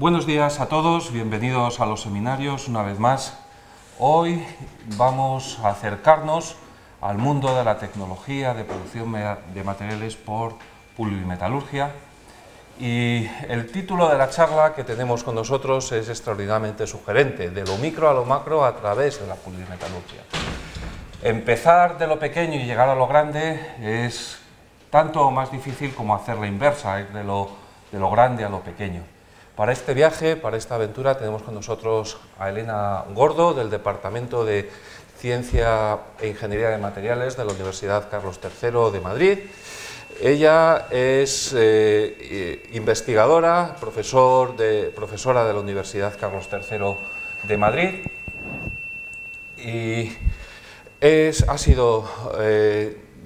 Buenos días a todos, bienvenidos a los seminarios una vez más. Hoy vamos a acercarnos al mundo de la tecnología de producción de materiales por polimetalurgia, y el título de la charla que tenemos con nosotros es extraordinariamente sugerente: de lo micro a lo macro a través de la polimetalurgia. Empezar de lo pequeño y llegar a lo grande es tanto o más difícil como hacer la inversa, ir de lo grande a lo pequeño. Para este viaje, para esta aventura, tenemos con nosotros a Elena Gordo, del Departamento de Ciencia e Ingeniería de Materiales de la Universidad Carlos III de Madrid. Ella es investigadora, profesora de la Universidad Carlos III de Madrid, y ha sido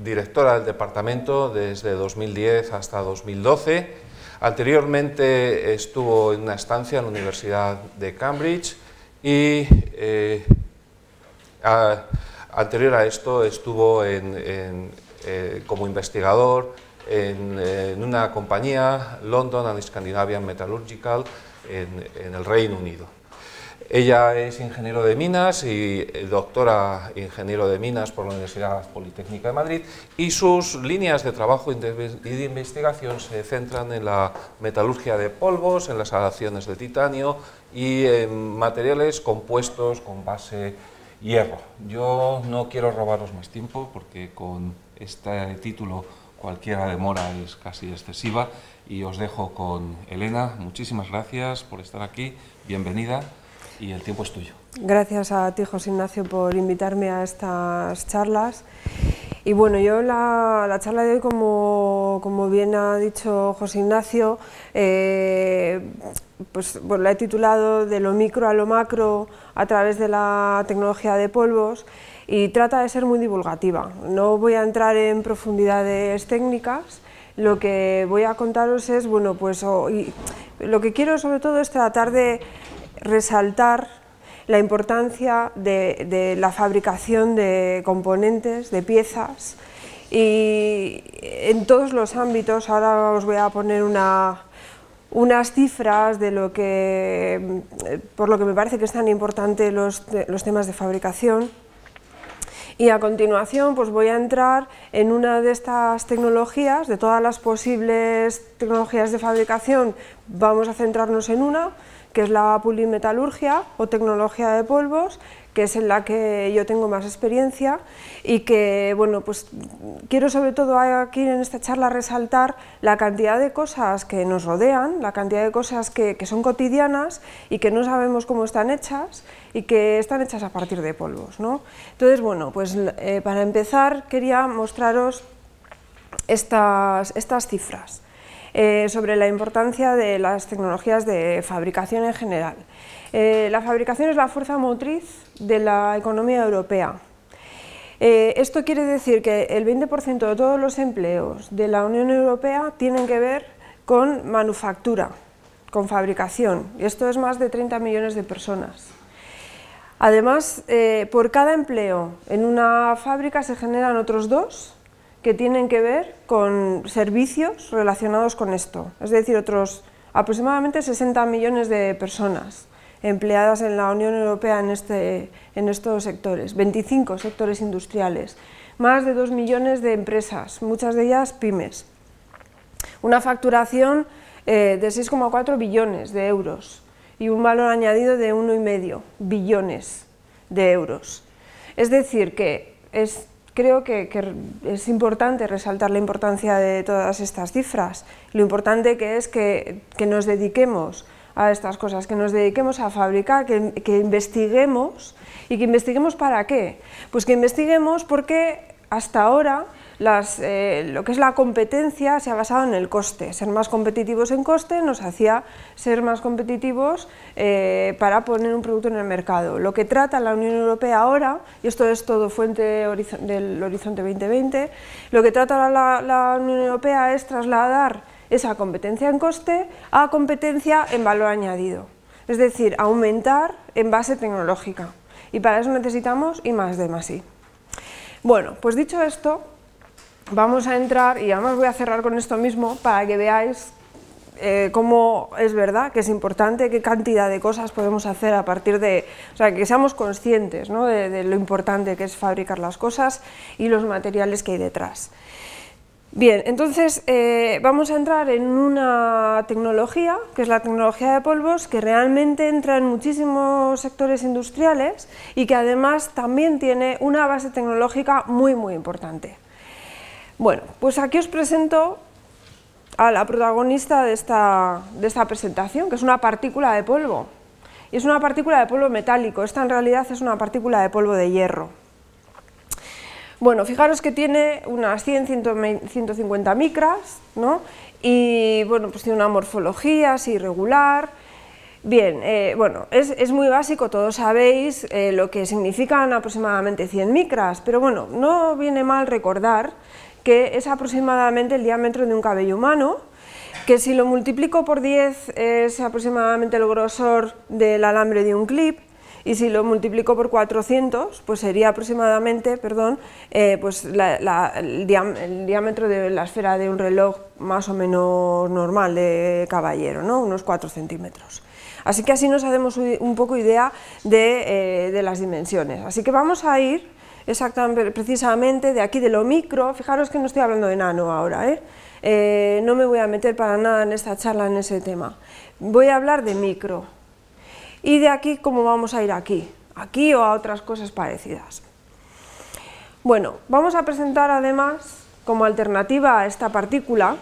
directora del departamento desde 2010 hasta 2012. Anteriormente estuvo en una estancia en la Universidad de Cambridge y anterior a esto estuvo como investigador en una compañía, London and Scandinavian Metallurgical, en el Reino Unido. Ella es ingeniero de minas y doctora ingeniero de minas por la Universidad Politécnica de Madrid, y sus líneas de trabajo y de investigación se centran en la metalurgia de polvos, en las aleaciones de titanio y en materiales compuestos con base hierro. Yo no quiero robaros más tiempo porque con este título cualquier demora es casi excesiva, y os dejo con Elena. Muchísimas gracias por estar aquí, bienvenida. Y el tiempo es tuyo. Gracias a ti, José Ignacio, por invitarme a estas charlas. Y bueno, yo la charla de hoy, como bien ha dicho José Ignacio, pues la he titulado de lo micro a lo macro a través de la tecnología de polvos, y trata de ser muy divulgativa. No voy a entrar en profundidades técnicas. Lo que voy a contaros es, bueno, pues lo que quiero sobre todo es tratar de resaltar la importancia de la fabricación de componentes, de piezas, y en todos los ámbitos. Ahora os voy a poner unas cifras de por lo que me parece que es tan importante los temas de fabricación. Y a continuación pues voy a entrar en una de estas tecnologías. De todas las posibles tecnologías de fabricación, vamos a centrarnos en una, que es la polimetalurgia o tecnología de polvos, que es en la que yo tengo más experiencia, y que, bueno, pues quiero sobre todo aquí en esta charla resaltar la cantidad de cosas que nos rodean, la cantidad de cosas que son cotidianas y que no sabemos cómo están hechas, y que están hechas a partir de polvos, ¿no? Entonces, bueno, pues para empezar quería mostraros estas cifras. Sobre la importancia de las tecnologías de fabricación en general. La fabricación es la fuerza motriz de la economía europea. Esto quiere decir que el 20% de todos los empleos de la Unión Europea tienen que ver con manufactura, con fabricación, y esto es más de 30 millones de personas. Además, por cada empleo en una fábrica se generan otros 2 que tienen que ver con servicios relacionados con esto, es decir, otros aproximadamente 60 millones de personas empleadas en la Unión Europea en estos sectores, 25 sectores industriales, más de 2 millones de empresas, muchas de ellas pymes, una facturación de 6,4 billones de euros y un valor añadido de 1,5 billones de euros. Es decir, que creo que es importante resaltar la importancia de todas estas cifras, lo importante que es que nos dediquemos a estas cosas, que nos dediquemos a fabricar, que investiguemos. ¿Y que investiguemos para qué? Pues que investiguemos porque hasta ahora lo que es la competencia se ha basado en el coste. Ser más competitivos en coste nos hacía ser más competitivos para poner un producto en el mercado. Lo que trata la Unión Europea ahora, y esto es todo fuente del Horizonte 2020, lo que trata la Unión Europea es trasladar esa competencia en coste a competencia en valor añadido, es decir, aumentar en base tecnológica, y para eso necesitamos I+D+I. Bueno, pues dicho esto, vamos a entrar, y además voy a cerrar con esto mismo para que veáis cómo es verdad que es importante, qué cantidad de cosas podemos hacer a partir de, o sea, que seamos conscientes, ¿no?, de lo importante que es fabricar las cosas y los materiales que hay detrás. Bien, entonces vamos a entrar en una tecnología, que es la tecnología de polvos, que realmente entra en muchísimos sectores industriales y que además también tiene una base tecnológica muy importante. Bueno, pues aquí os presento a la protagonista de esta presentación, que es una partícula de polvo. Y es una partícula de polvo metálico, esta en realidad es una partícula de polvo de hierro. Bueno, fijaros que tiene unas 100-150 micras, ¿no? Y bueno, pues tiene una morfología así irregular. Bien, bueno, es muy básico, todos sabéis lo que significan aproximadamente 100 micras, pero bueno, no viene mal recordar que es aproximadamente el diámetro de un cabello humano, que si lo multiplico por 10 es aproximadamente el grosor del alambre de un clip, y si lo multiplico por 400, pues sería aproximadamente, pues el diámetro de la esfera de un reloj más o menos normal de caballero, ¿no?, unos 4 centímetros. Así que así nos hacemos un poco idea de las dimensiones. Así que vamos a ir exactamente, precisamente de aquí, de lo micro. Fijaros que no estoy hablando de nano ahora, no me voy a meter para nada en esta charla en ese tema. Voy a hablar de micro. Y de aquí, ¿cómo vamos a ir aquí? Aquí o a otras cosas parecidas. Bueno, vamos a presentar además, como alternativa a esta partícula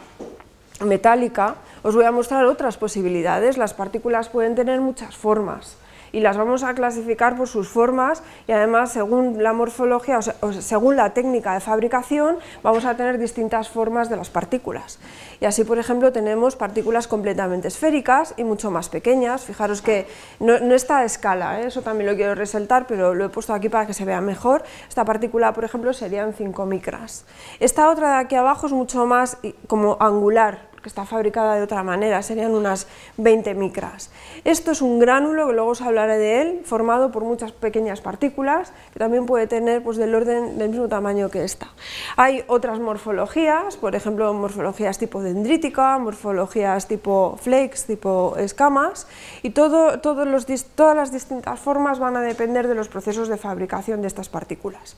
metálica, os voy a mostrar otras posibilidades. Las partículas pueden tener muchas formas y las vamos a clasificar por sus formas, y además según la morfología o según la técnica de fabricación vamos a tener distintas formas de las partículas. Y así, por ejemplo, tenemos partículas completamente esféricas y mucho más pequeñas. Fijaros que no está a escala, eso también lo quiero resaltar, pero lo he puesto aquí para que se vea mejor. Esta partícula, por ejemplo, serían 5 micras. Esta otra de aquí abajo es mucho más como angular, que está fabricada de otra manera, serían unas 20 micras. Esto es un gránulo, que luego os hablaré de él, formado por muchas pequeñas partículas, que también puede tener pues del orden del mismo tamaño que esta. Hay otras morfologías, por ejemplo, morfologías tipo dendrítica, morfologías tipo flakes, tipo escamas, y todas las distintas formas van a depender de los procesos de fabricación de estas partículas.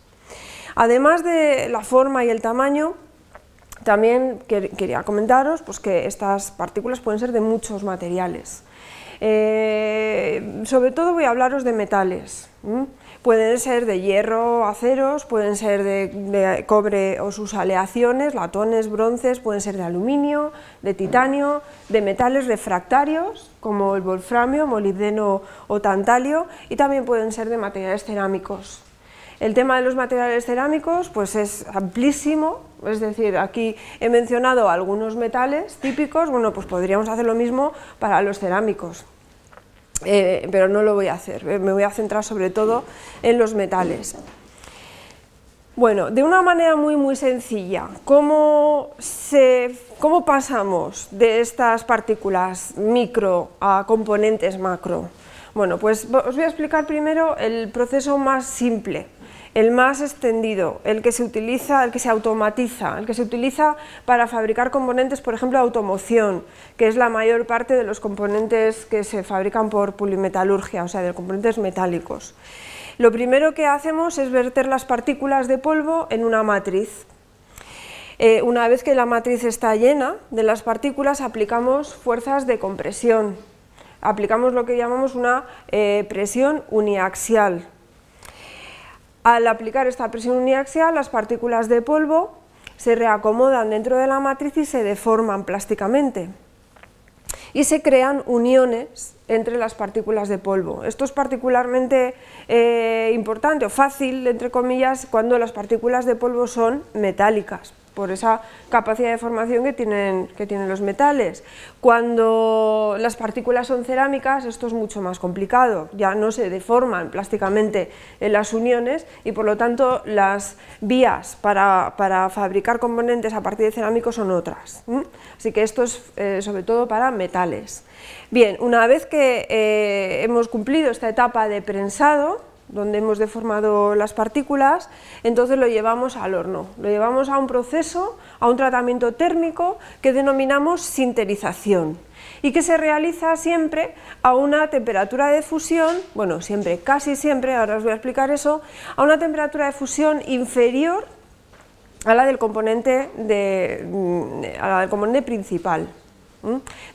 Además de la forma y el tamaño, también quería comentaros pues, que estas partículas pueden ser de muchos materiales. Sobre todo voy a hablaros de metales. Pueden ser de hierro, aceros, pueden ser de cobre o sus aleaciones, latones, bronces, pueden ser de aluminio, de titanio, de metales refractarios como el wolframio, molibdeno o tantalio, y también pueden ser de materiales cerámicos. El tema de los materiales cerámicos pues es amplísimo, es decir, aquí he mencionado algunos metales típicos, bueno, pues podríamos hacer lo mismo para los cerámicos, pero no lo voy a hacer, me voy a centrar sobre todo en los metales. Bueno, de una manera muy sencilla, ¿cómo pasamos de estas partículas micro a componentes macro? Bueno, pues os voy a explicar primero el proceso más simple, el más extendido, el que se utiliza, el que se automatiza, el que se utiliza para fabricar componentes, por ejemplo, de automoción, que es la mayor parte de los componentes que se fabrican por polimetalurgia, o sea, de componentes metálicos. Lo primero que hacemos es verter las partículas de polvo en una matriz. Una vez que la matriz está llena de las partículas, aplicamos fuerzas de compresión, aplicamos lo que llamamos una presión uniaxial. Al aplicar esta presión uniaxial, las partículas de polvo se reacomodan dentro de la matriz y se deforman plásticamente. Y se crean uniones entre las partículas de polvo. Esto es particularmente importante o fácil, entre comillas, cuando las partículas de polvo son metálicas, por esa capacidad de formación que tienen los metales. Cuando las partículas son cerámicas, esto es mucho más complicado, ya no se deforman plásticamente en las uniones y por lo tanto las vías para fabricar componentes a partir de cerámicos son otras. Así que esto es sobre todo para metales. Bien, una vez que hemos cumplido esta etapa de prensado, donde hemos deformado las partículas, entonces lo llevamos al horno, lo llevamos a un proceso, a un tratamiento térmico que denominamos sinterización y que se realiza siempre a una temperatura de fusión, bueno, siempre, casi siempre, ahora os voy a explicar eso, a una temperatura de fusión inferior a la del componente, principal.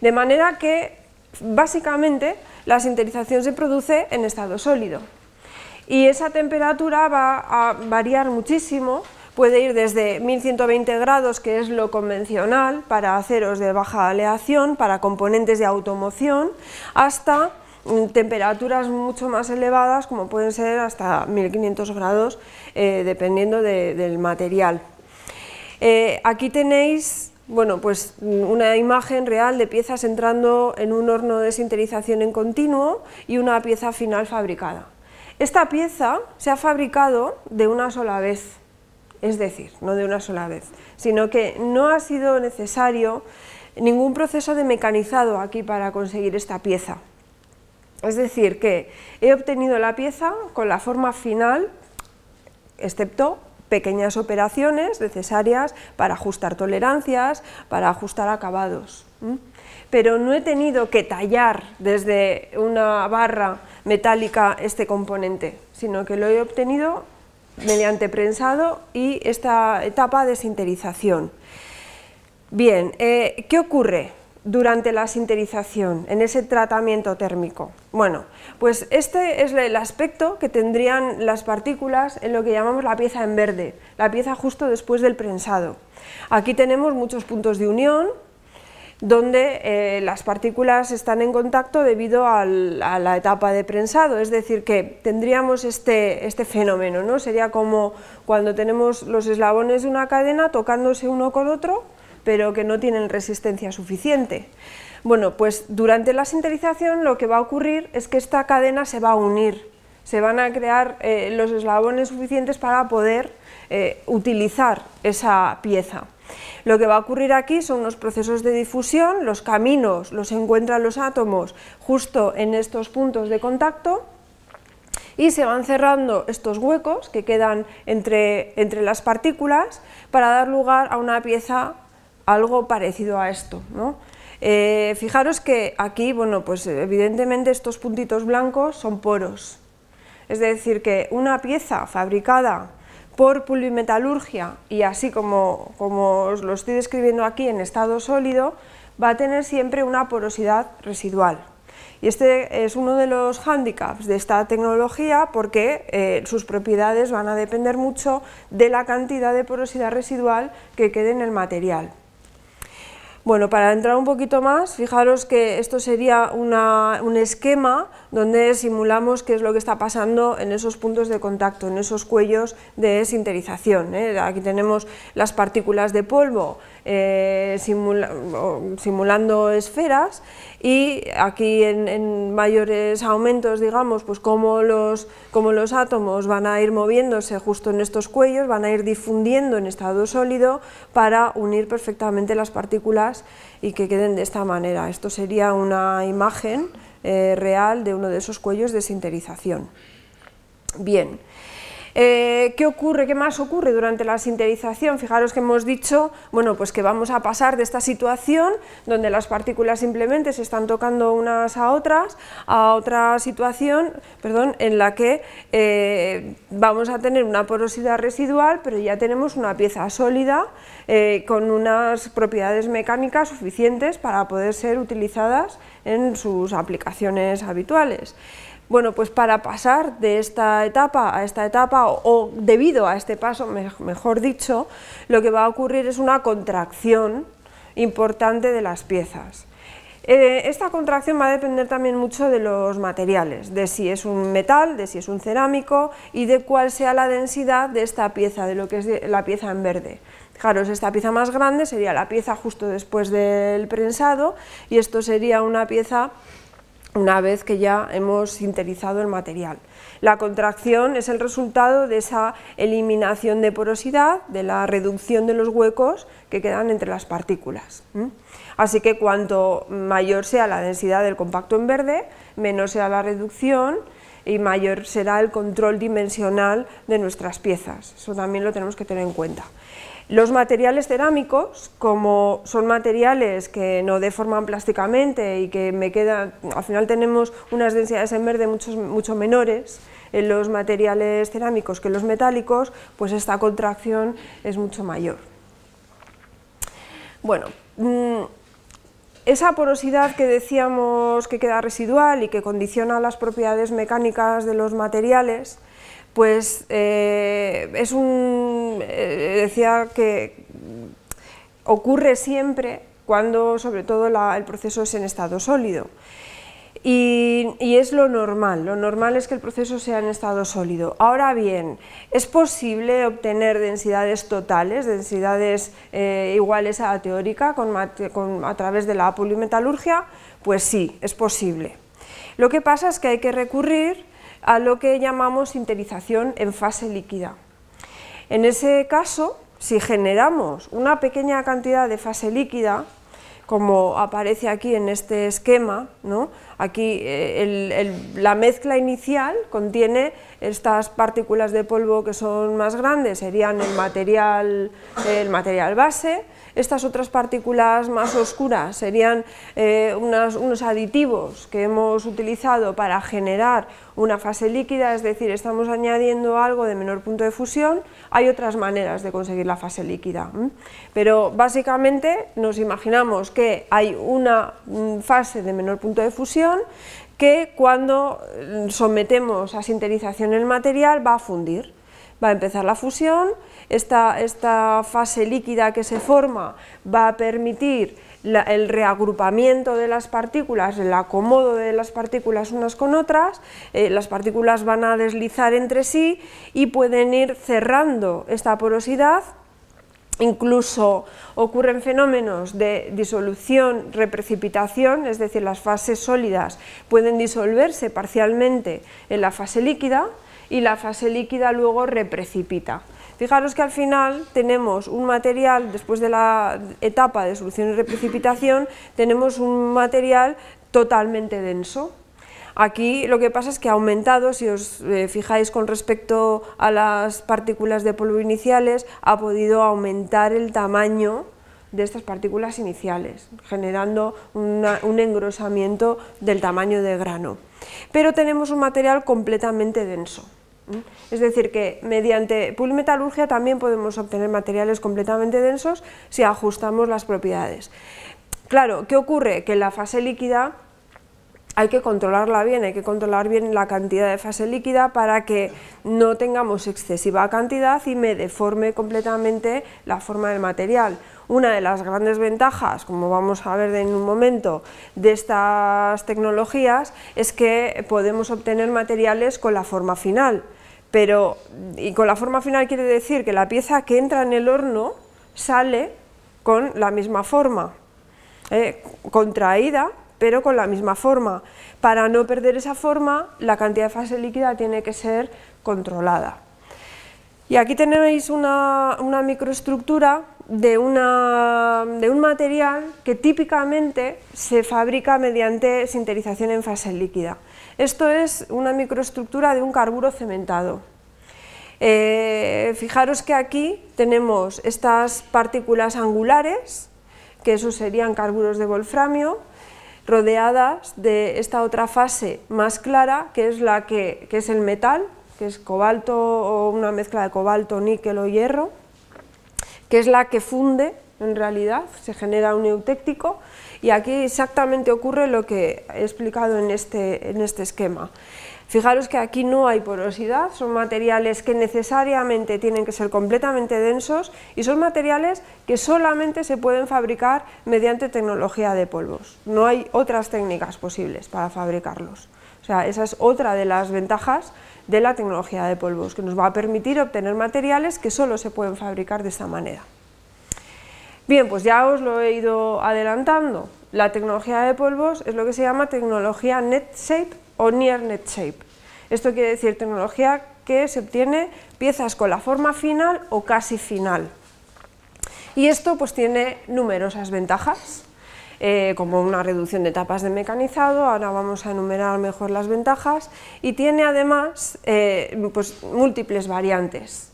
De manera que, básicamente, la sinterización se produce en estado sólido. Y esa temperatura va a variar muchísimo, puede ir desde 1120 grados, que es lo convencional para aceros de baja aleación, para componentes de automoción, hasta temperaturas mucho más elevadas, como pueden ser hasta 1500 grados, dependiendo del material. Aquí tenéis, bueno, pues una imagen real de piezas entrando en un horno de sinterización en continuo y una pieza final fabricada. Esta pieza se ha fabricado de una sola vez, es decir, no de una sola vez, sino que no ha sido necesario ningún proceso de mecanizado aquí para conseguir esta pieza. Es decir, que he obtenido la pieza con la forma final, excepto pequeñas operaciones necesarias para ajustar tolerancias, para ajustar acabados. Pero no he tenido que tallar desde una barra metálica este componente, sino que lo he obtenido mediante prensado y esta etapa de sinterización. Bien, ¿qué ocurre durante la sinterización, en ese tratamiento térmico? Bueno, pues este es el aspecto que tendrían las partículas en lo que llamamos la pieza en verde, la pieza justo después del prensado. Aquí tenemos muchos puntos de unión, donde las partículas están en contacto debido a la etapa de prensado, es decir, que tendríamos este fenómeno, ¿no? Sería como cuando tenemos los eslabones de una cadena tocándose uno con otro, pero que no tienen resistencia suficiente. Bueno, pues durante la sinterización lo que va a ocurrir es que esta cadena se va a unir, se van a crear los eslabones suficientes para poder utilizar esa pieza. Lo que va a ocurrir aquí son unos procesos de difusión, los caminos los encuentran los átomos justo en estos puntos de contacto y se van cerrando estos huecos que quedan entre las partículas para dar lugar a una pieza algo parecido a esto, ¿no? Fijaros que aquí, bueno, pues evidentemente estos puntitos blancos son poros, es decir, que una pieza fabricada por polimetalurgia y así como os lo estoy describiendo aquí en estado sólido, va a tener siempre una porosidad residual. Y este es uno de los hándicaps de esta tecnología porque sus propiedades van a depender mucho de la cantidad de porosidad residual que quede en el material. Bueno, para entrar un poquito más, fijaros que esto sería un esquema donde simulamos qué es lo que está pasando en esos puntos de contacto, en esos cuellos de sinterización. Aquí tenemos las partículas de polvo simulando esferas y aquí en mayores aumentos, digamos, pues cómo los átomos van a ir moviéndose justo en estos cuellos, van a ir difundiendo en estado sólido para unir perfectamente las partículas y que queden de esta manera. Esto sería una imagen real de uno de esos cuellos de sinterización. Bien. ¿Qué ocurre? ¿Qué más ocurre durante la sinterización? Fijaros que hemos dicho, bueno, pues que vamos a pasar de esta situación donde las partículas simplemente se están tocando unas a otra situación, perdón, en la que vamos a tener una porosidad residual, pero ya tenemos una pieza sólida con unas propiedades mecánicas suficientes para poder ser utilizadas en sus aplicaciones habituales. Bueno, pues para pasar de esta etapa a esta etapa, o debido a este paso, mejor dicho, lo que va a ocurrir es una contracción importante de las piezas. Esta contracción va a depender también mucho de los materiales, de si es un metal, de si es un cerámico y de cuál sea la densidad de esta pieza, de lo que es la pieza en verde. Fijaros, esta pieza más grande sería la pieza justo después del prensado y esto sería una pieza una vez que ya hemos sinterizado el material. La contracción es el resultado de esa eliminación de porosidad, de la reducción de los huecos que quedan entre las partículas. Así que cuanto mayor sea la densidad del compacto en verde, menor sea la reducción, y mayor será el control dimensional de nuestras piezas. Eso también lo tenemos que tener en cuenta. Los materiales cerámicos, como son materiales que no deforman plásticamente y que al final tenemos unas densidades en verde mucho menores en los materiales cerámicos que en los metálicos, pues esta contracción es mucho mayor. Bueno, esa porosidad que decíamos que queda residual y que condiciona las propiedades mecánicas de los materiales, pues decía que ocurre siempre cuando sobre todo el proceso es en estado sólido. Y es lo normal es que el proceso sea en estado sólido. Ahora bien, ¿es posible obtener densidades totales, densidades iguales a la teórica a través de la polimetalurgia? Pues sí, es posible. Lo que pasa es que hay que recurrir a lo que llamamos sinterización en fase líquida. En ese caso, si generamos una pequeña cantidad de fase líquida, como aparece aquí en este esquema, ¿no? Aquí la mezcla inicial contiene estas partículas de polvo que son más grandes, serían el material base. Estas otras partículas más oscuras serían unos aditivos que hemos utilizado para generar una fase líquida, es decir, estamos añadiendo algo de menor punto de fusión. Hay otras maneras de conseguir la fase líquida, pero básicamente nos imaginamos que hay una fase de menor punto de fusión que cuando sometemos a sinterización el material va a fundir. Va a empezar la fusión, esta fase líquida que se forma va a permitir el reagrupamiento de las partículas, el acomodo de las partículas unas con otras, las partículas van a deslizar entre sí y pueden ir cerrando esta porosidad. Incluso ocurren fenómenos de disolución, reprecipitación, es decir, las fases sólidas pueden disolverse parcialmente en la fase líquida, y la fase líquida luego reprecipita. Fijaros que al final tenemos un material, después de la etapa de solución y reprecipitación, tenemos un material totalmente denso. Aquí lo que pasa es que ha aumentado, si os fijáis con respecto a las partículas de polvo iniciales, ha podido aumentar el tamaño de estas partículas iniciales, generando un engrosamiento del tamaño de grano. Pero tenemos un material completamente denso. Es decir, que mediante polimetalurgia también podemos obtener materiales completamente densos si ajustamos las propiedades. Claro, ¿qué ocurre? Que la fase líquida hay que controlarla bien, hay que controlar bien la cantidad de fase líquida para que no tengamos excesiva cantidad y me deforme completamente la forma del material. Una de las grandes ventajas, como vamos a ver en un momento, de estas tecnologías es que podemos obtener materiales con la forma final. Y con la forma final quiere decir que la pieza que entra en el horno sale con la misma forma, contraída, pero con la misma forma. Para no perder esa forma, la cantidad de fase líquida tiene que ser controlada. Y aquí tenéis una microestructura de un material que típicamente se fabrica mediante sinterización en fase líquida. Esto es una microestructura de un carburo cementado. Fijaros que aquí tenemos estas partículas angulares, que esos serían carburos de wolframio, rodeadas de esta otra fase más clara, que es el metal, que es cobalto o una mezcla de cobalto, níquel o hierro, que es la que funde en realidad, se genera un eutéctico, y aquí exactamente ocurre lo que he explicado en este esquema. Fijaros que aquí no hay porosidad, son materiales que necesariamente tienen que ser completamente densos y son materiales que solamente se pueden fabricar mediante tecnología de polvos. No hay otras técnicas posibles para fabricarlos. O sea, esa es otra de las ventajas de la tecnología de polvos, que nos va a permitir obtener materiales que solo se pueden fabricar de esta manera. Bien, pues ya os lo he ido adelantando. La tecnología de polvos es lo que se llama tecnología net shape o near net shape. Esto quiere decir tecnología que se obtiene piezas con la forma final o casi final. Y esto pues tiene numerosas ventajas. como una reducción de etapas de mecanizado. Ahora vamos a enumerar mejor las ventajas, y tiene además pues, múltiples variantes.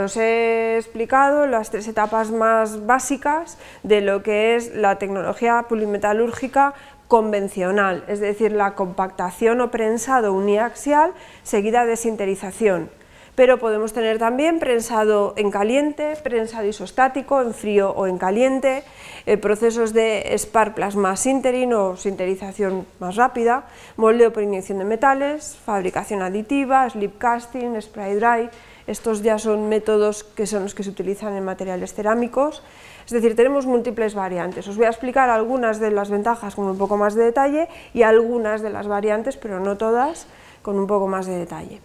Os he explicado las 3 etapas más básicas de lo que es la tecnología polimetalúrgica convencional, es decir, la compactación o prensado uniaxial seguida de sinterización. Pero podemos tener también prensado en caliente, prensado isostático, en frío o en caliente, procesos de spar plasma sintering o sinterización más rápida, moldeo por inyección de metales, fabricación aditiva, slip casting, spray dry. Estos ya son métodos que son los que se utilizan en materiales cerámicos. Es decir, tenemos múltiples variantes. Os voy a explicar algunas de las ventajas con un poco más de detalle y algunas de las variantes, pero no todas, con un poco más de detalle.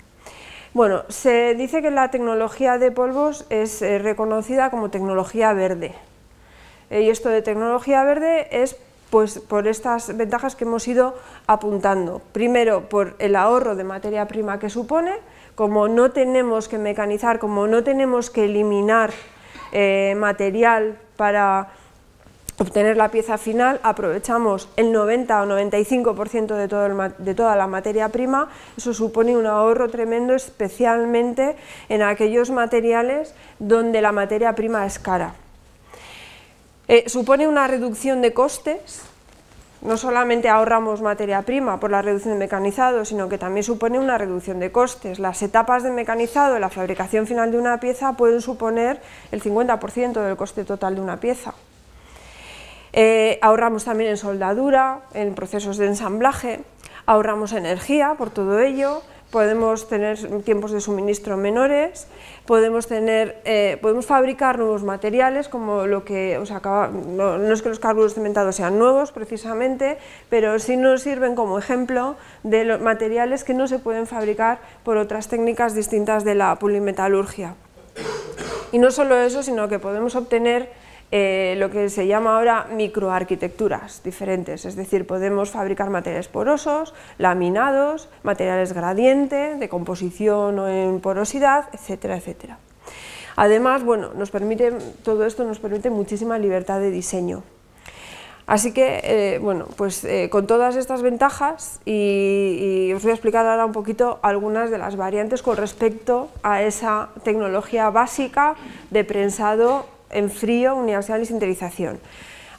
Bueno, se dice que la tecnología de polvos es reconocida como tecnología verde. Y esto de tecnología verde es pues, por estas ventajas que hemos ido apuntando. Primero, por el ahorro de materia prima que supone. Como no tenemos que mecanizar, como no tenemos que eliminar material para obtener la pieza final, aprovechamos el 90 o 95% de toda la materia prima. Eso supone un ahorro tremendo, especialmente en aquellos materiales donde la materia prima es cara. Supone una reducción de costes. No solamente ahorramos materia prima por la reducción de mecanizado, sino que también supone una reducción de costes. Las etapas de mecanizado en la fabricación final de una pieza pueden suponer el 50% del coste total de una pieza. Ahorramos también en soldadura, en procesos de ensamblaje, ahorramos energía por todo ello, podemos tener tiempos de suministro menores, podemos fabricar nuevos materiales, como lo que os acaba, no es que los carburos cementados sean nuevos precisamente, pero sí nos sirven como ejemplo de los materiales que no se pueden fabricar por otras técnicas distintas de la polimetalurgia. Y no solo eso, sino que podemos obtener lo que se llama ahora microarquitecturas diferentes, es decir, podemos fabricar materiales porosos, laminados, materiales gradiente, de composición o en porosidad, etcétera, etcétera. Además, bueno, todo esto nos permite muchísima libertad de diseño. Así que, bueno, pues con todas estas ventajas, y os voy a explicar ahora un poquito algunas de las variantes con respecto a esa tecnología básica de prensado en frío, uniaxial y sinterización.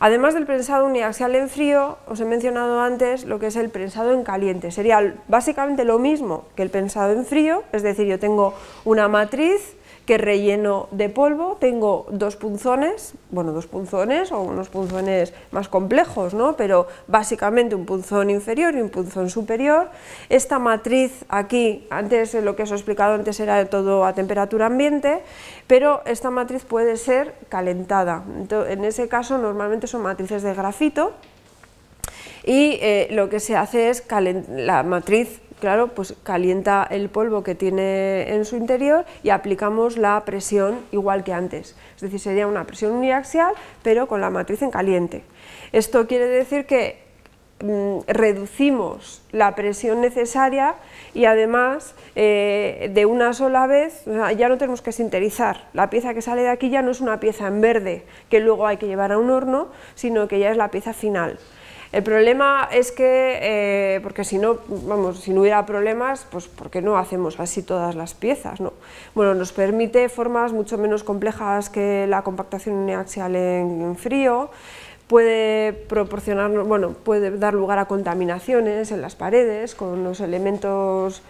Además del prensado uniaxial en frío, os he mencionado antes lo que es el prensado en caliente. Sería básicamente lo mismo que el prensado en frío, es decir, yo tengo una matriz que relleno de polvo, tengo dos punzones o unos punzones más complejos, ¿no? Pero básicamente un punzón inferior y un punzón superior. Esta matriz aquí, antes lo que os he explicado antes era todo a temperatura ambiente, pero esta matriz puede ser calentada. Entonces, en ese caso normalmente son matrices de grafito y lo que se hace es la matriz, claro, pues calienta el polvo que tiene en su interior y aplicamos la presión igual que antes, es decir, sería una presión uniaxial pero con la matriz en caliente. Esto quiere decir que reducimos la presión necesaria y además de una sola vez, o sea, ya no tenemos que sinterizar. La pieza que sale de aquí ya no es una pieza en verde que luego hay que llevar a un horno, sino que ya es la pieza final. El problema es que, porque si no, vamos, si no hubiera problemas, pues ¿por qué no hacemos así todas las piezas, ¿no? Bueno, nos permite formas mucho menos complejas que la compactación uniaxial en frío, puede proporcionar, bueno, puede dar lugar a contaminaciones en las paredes con los elementos,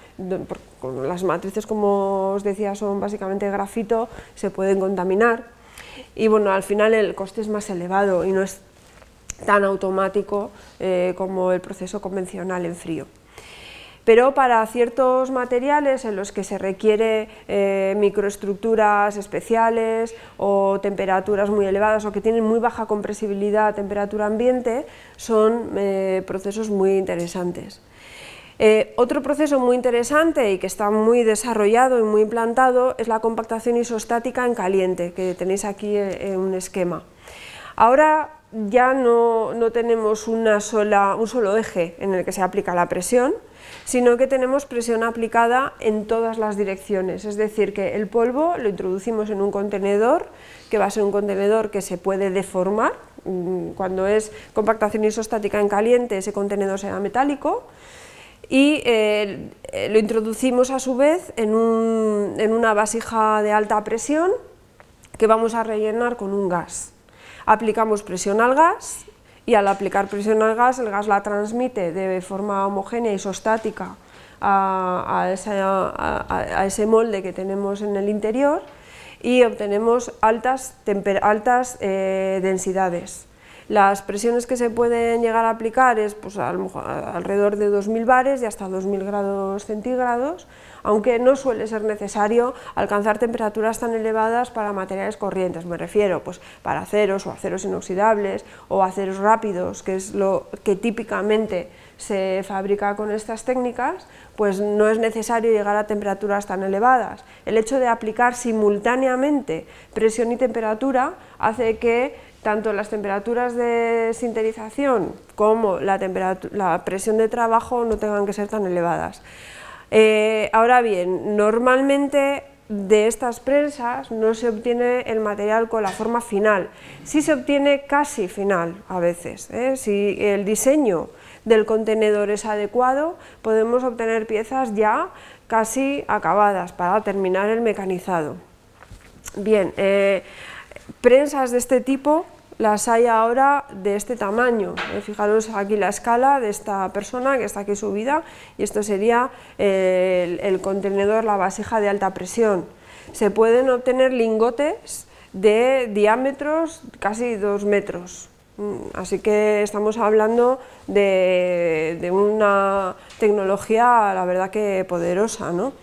con las matrices, como os decía, son básicamente grafito, se pueden contaminar y bueno, al final el coste es más elevado y no es tan automático como el proceso convencional en frío. Pero para ciertos materiales en los que se requiere microestructuras especiales o temperaturas muy elevadas o que tienen muy baja compresibilidad a temperatura ambiente, son procesos muy interesantes. Otro proceso muy interesante y que está muy desarrollado y muy implantado es la compactación isostática en caliente, que tenéis aquí en un esquema. Ahora ya no tenemos un solo eje en el que se aplica la presión, sino que tenemos presión aplicada en todas las direcciones, es decir, que el polvo lo introducimos en un contenedor, que va a ser un contenedor que se puede deformar, Cuando es compactación isostática en caliente, ese contenedor será metálico, y lo introducimos a su vez en una vasija de alta presión que vamos a rellenar con un gas. Aplicamos presión al gas y al aplicar presión al gas, el gas la transmite de forma homogénea isostática a ese molde que tenemos en el interior y obtenemos altas densidades. Las presiones que se pueden llegar a aplicar es pues, alrededor de 2000 bares y hasta 2000 grados centígrados, aunque no suele ser necesario alcanzar temperaturas tan elevadas para materiales corrientes. Me refiero pues, para aceros o aceros inoxidables o aceros rápidos, que es lo que típicamente se fabrica con estas técnicas, pues no es necesario llegar a temperaturas tan elevadas. El hecho de aplicar simultáneamente presión y temperatura hace que tanto las temperaturas de sinterización como la presión de trabajo no tengan que ser tan elevadas. Ahora bien, normalmente de estas prensas no se obtiene el material con la forma final, sí se obtiene casi final a veces. Si el diseño del contenedor es adecuado, podemos obtener piezas ya casi acabadas para terminar el mecanizado. Bien, prensas de este tipo las hay ahora de este tamaño. Fijaros aquí la escala de esta persona que está aquí subida, y esto sería el contenedor, la vasija de alta presión. Se pueden obtener lingotes de diámetros casi 2 metros. Así que estamos hablando de una tecnología, la verdad que poderosa, ¿no?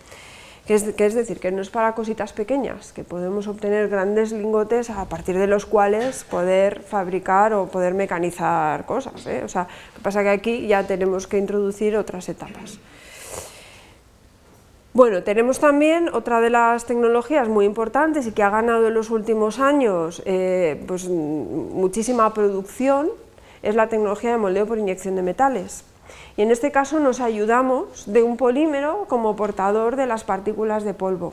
Que es decir, que no es para cositas pequeñas, que podemos obtener grandes lingotes a partir de los cuales poder fabricar o poder mecanizar cosas, ¿eh? O sea, lo que pasa que aquí ya tenemos que introducir otras etapas. Bueno, tenemos también otra de las tecnologías muy importantes y que ha ganado en los últimos años pues, muchísima producción, es la tecnología de moldeo por inyección de metales. Y en este caso nos ayudamos de un polímero como portador de las partículas de polvo.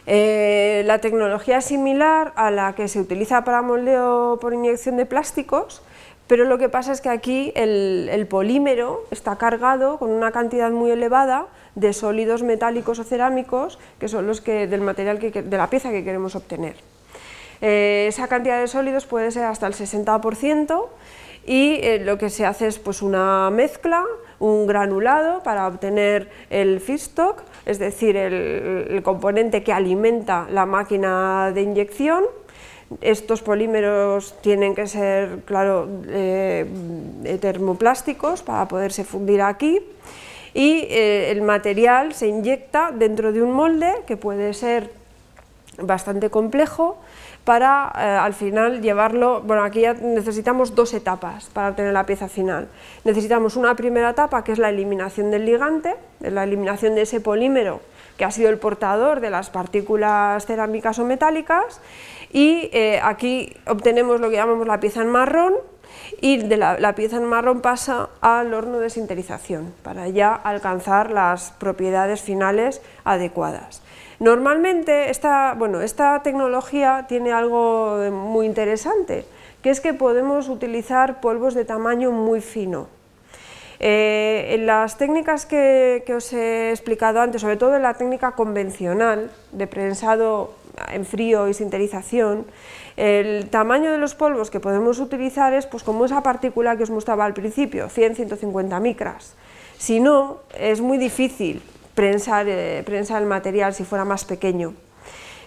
La tecnología es similar a la que se utiliza para moldeo por inyección de plásticos, pero lo que pasa es que aquí el polímero está cargado con una cantidad muy elevada de sólidos metálicos o cerámicos, que son los del material de la pieza que queremos obtener. Esa cantidad de sólidos puede ser hasta el 60%, y lo que se hace es pues, una mezcla, un granulado para obtener el feedstock, es decir, el componente que alimenta la máquina de inyección. Estos polímeros tienen que ser, claro, termoplásticos para poderse fundir aquí, y el material se inyecta dentro de un molde que puede ser bastante complejo, para al final llevarlo. Bueno, aquí ya necesitamos 2 etapas para obtener la pieza final. Necesitamos una primera etapa, que es la eliminación del ligante, la eliminación de ese polímero que ha sido el portador de las partículas cerámicas o metálicas, y aquí obtenemos lo que llamamos la pieza en marrón, y de la pieza en marrón pasa al horno de sinterización para ya alcanzar las propiedades finales adecuadas. Normalmente esta tecnología tiene algo muy interesante, que es que podemos utilizar polvos de tamaño muy fino. En las técnicas que os he explicado antes, sobre todo en la técnica convencional de prensado en frío y sinterización, el tamaño de los polvos que podemos utilizar es pues, como esa partícula que os mostraba al principio, 100-150 micras. Si no, es muy difícil prensar el material si fuera más pequeño.